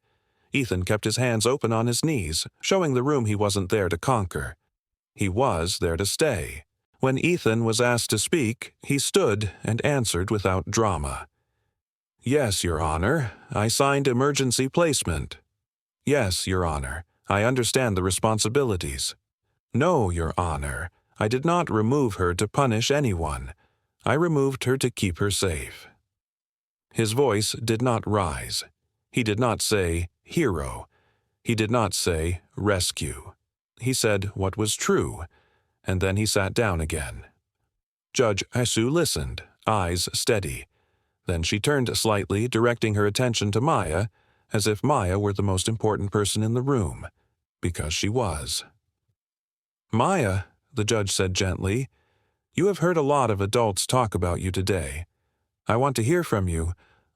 Ethan kept his hands open on his knees, showing the room he wasn't there to conquer. He was there to stay, When Ethan was asked to speak, he stood and answered without drama. "Yes, Your Honor, I signed emergency placement." "Yes, Your Honor, I understand the responsibilities." "No, Your Honor, I did not remove her to punish anyone. I removed her to keep her safe." His voice did not rise. He did not say, "hero." He did not say, "rescue." He said what was true, and then he sat down again. Judge Hsu listened, eyes steady. Then she turned slightly, directing her attention to Maya, as if Maya were the most important person in the room, because she was. "Maya," the judge said gently, "you have heard a lot of adults talk about you today. I want to hear from you,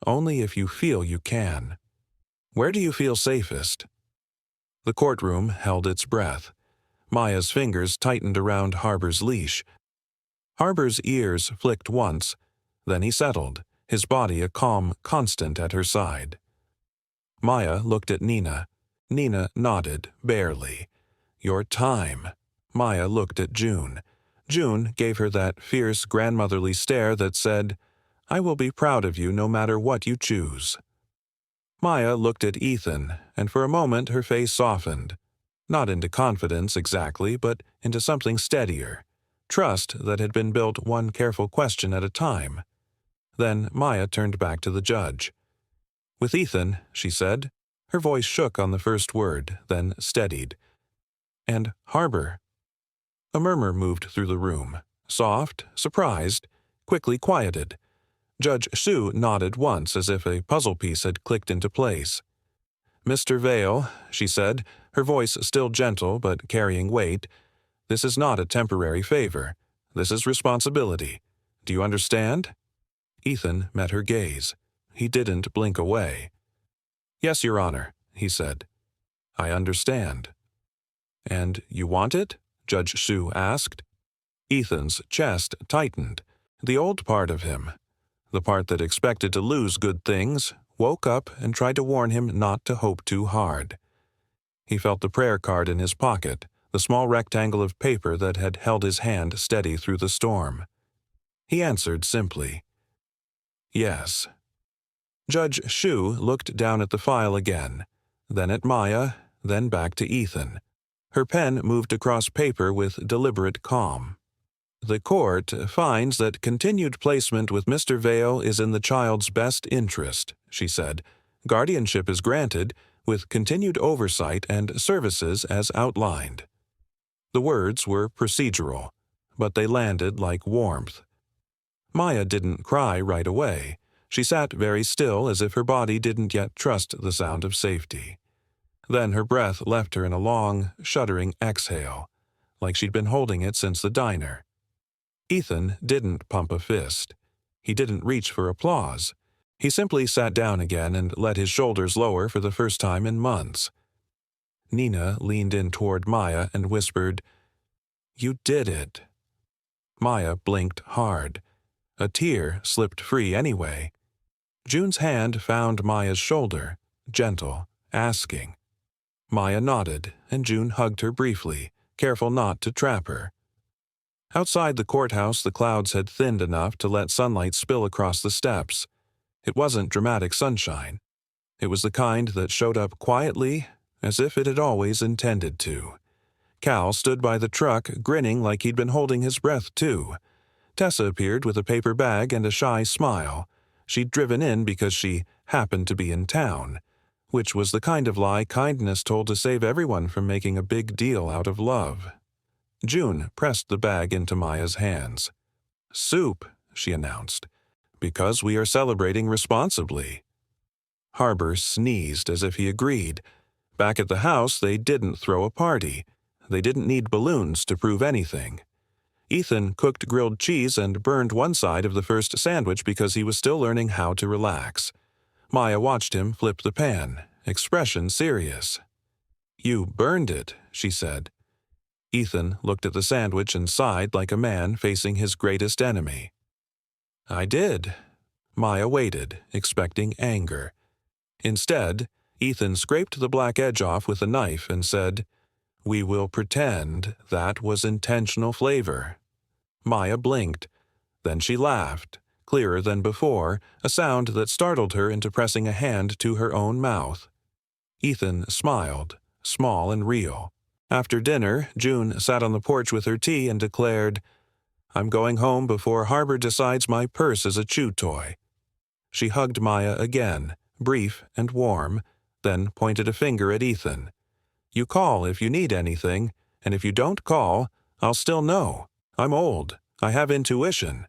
only if you feel you can. Where do you feel safest?" The courtroom held its breath. Maya's fingers tightened around Harbor's leash. Harbor's ears flicked once, then he settled, his body a calm constant at her side. Maya looked at Nina. Nina nodded, barely. "Your time." Maya looked at June. June gave her that fierce grandmotherly stare that said, "I will be proud of you no matter what you choose." Maya looked at Ethan, and for a moment her face softened. Not into confidence exactly, but into something steadier. Trust that had been built one careful question at a time. Then Maya turned back to the judge. "With Ethan," she said. Her voice shook on the first word, then steadied. "And Harbor." A murmur moved through the room, soft, surprised, quickly quieted. Judge Hsu nodded once as if a puzzle piece had clicked into place. "Mr. Vale," she said, her voice still gentle but carrying weight, "this is not a temporary favor. This is responsibility. Do you understand?" Ethan met her gaze. He didn't blink away. "Yes, Your Honor," he said. "I understand." "And you want it?" Judge Hsu asked. Ethan's chest tightened. The old part of him, the part that expected to lose good things, woke up and tried to warn him not to hope too hard. He felt the prayer card in his pocket, the small rectangle of paper that had held his hand steady through the storm. He answered simply, "Yes." Judge Hsu looked down at the file again, then at Maya, then back to Ethan. Her pen moved across paper with deliberate calm. "The court finds that continued placement with Mr. Vale is in the child's best interest," she said. "Guardianship is granted, with continued oversight and services as outlined." The words were procedural, but they landed like warmth. Maya didn't cry right away. She sat very still as if her body didn't yet trust the sound of safety. Then her breath left her in a long, shuddering exhale, like she'd been holding it since the diner. Ethan didn't pump a fist. He didn't reach for applause. He simply sat down again and let his shoulders lower for the first time in months. Nina leaned in toward Maya and whispered, "You did it." Maya blinked hard. A tear slipped free anyway. June's hand found Maya's shoulder, gentle, asking. Maya nodded, and June hugged her briefly, careful not to trap her. Outside the courthouse, the clouds had thinned enough to let sunlight spill across the steps. It wasn't dramatic sunshine. It was the kind that showed up quietly, as if it had always intended to. Cal stood by the truck, grinning like he'd been holding his breath, too. Tessa appeared with a paper bag and a shy smile. She'd driven in because she happened to be in town, which was the kind of lie kindness told to save everyone from making a big deal out of love. June pressed the bag into Maya's hands. "Soup," she announced, "because we are celebrating responsibly." Harbor sneezed as if he agreed. Back at the house, they didn't throw a party. They didn't need balloons to prove anything. Ethan cooked grilled cheese and burned one side of the first sandwich because he was still learning how to relax. Maya watched him flip the pan, expression serious. "You burned it," she said. Ethan looked at the sandwich and sighed like a man facing his greatest enemy. "I did." Maya waited, expecting anger. Instead, Ethan scraped the black edge off with a knife and said, "We will pretend that was intentional flavor." Maya blinked. Then she laughed, clearer than before, a sound that startled her into pressing a hand to her own mouth. Ethan smiled, small and real. After dinner, June sat on the porch with her tea and declared, "I'm going home before Harbor decides my purse is a chew toy." She hugged Maya again, brief and warm, then pointed a finger at Ethan. "You call if you need anything, and if you don't call, I'll still know. I'm old. I have intuition."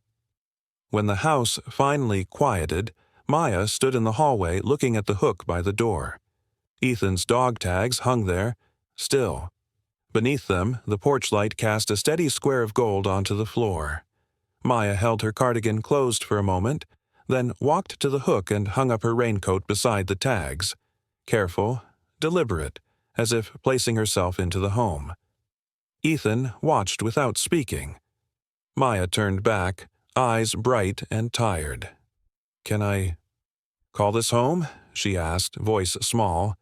When the house finally quieted, Maya stood in the hallway looking at the hook by the door. Ethan's dog tags hung there, still. Beneath them, the porch light cast a steady square of gold onto the floor. Maya held her cardigan closed for a moment, then walked to the hook and hung up her raincoat beside the tags. Careful, deliberate, as if placing herself into the home. Ethan watched without speaking. Maya turned back, eyes bright and tired. "Can I call this home?" she asked, voice small.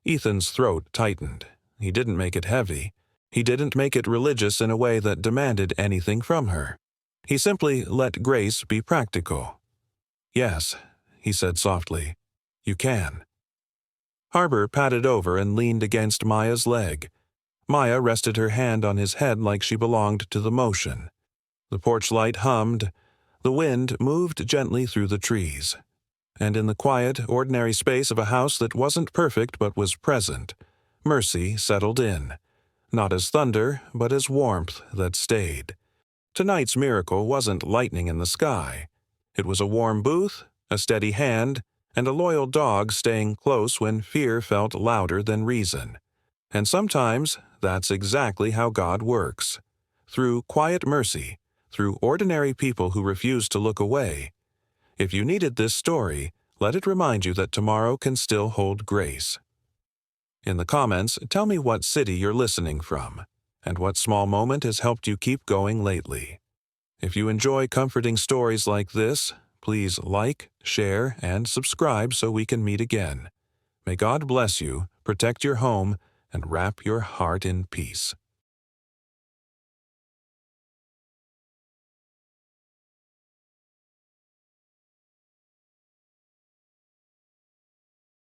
Ethan's throat tightened. He didn't make it heavy. He didn't make it religious in a way that demanded anything from her. He simply let grace be practical. "Yes," he said softly, "you can." Harbor patted over and leaned against Maya's leg. Maya rested her hand on his head like she belonged to the motion. The porch light hummed. The wind moved gently through the trees. And in the quiet, ordinary space of a house that wasn't perfect but was present, mercy settled in. Not as thunder, but as warmth that stayed. Tonight's miracle wasn't lightning in the sky. It was a warm booth, a steady hand, and a loyal dog staying close when fear felt louder than reason. And sometimes that's exactly how God works. Through quiet mercy, through ordinary people who refuse to look away. If you needed this story, let it remind you that tomorrow can still hold grace. In the comments, tell me what city you're listening from, and what small moment has helped you keep going lately. If you enjoy comforting stories like this, please like, share, and subscribe so we can meet again. May God bless you, protect your home, and wrap your heart in peace.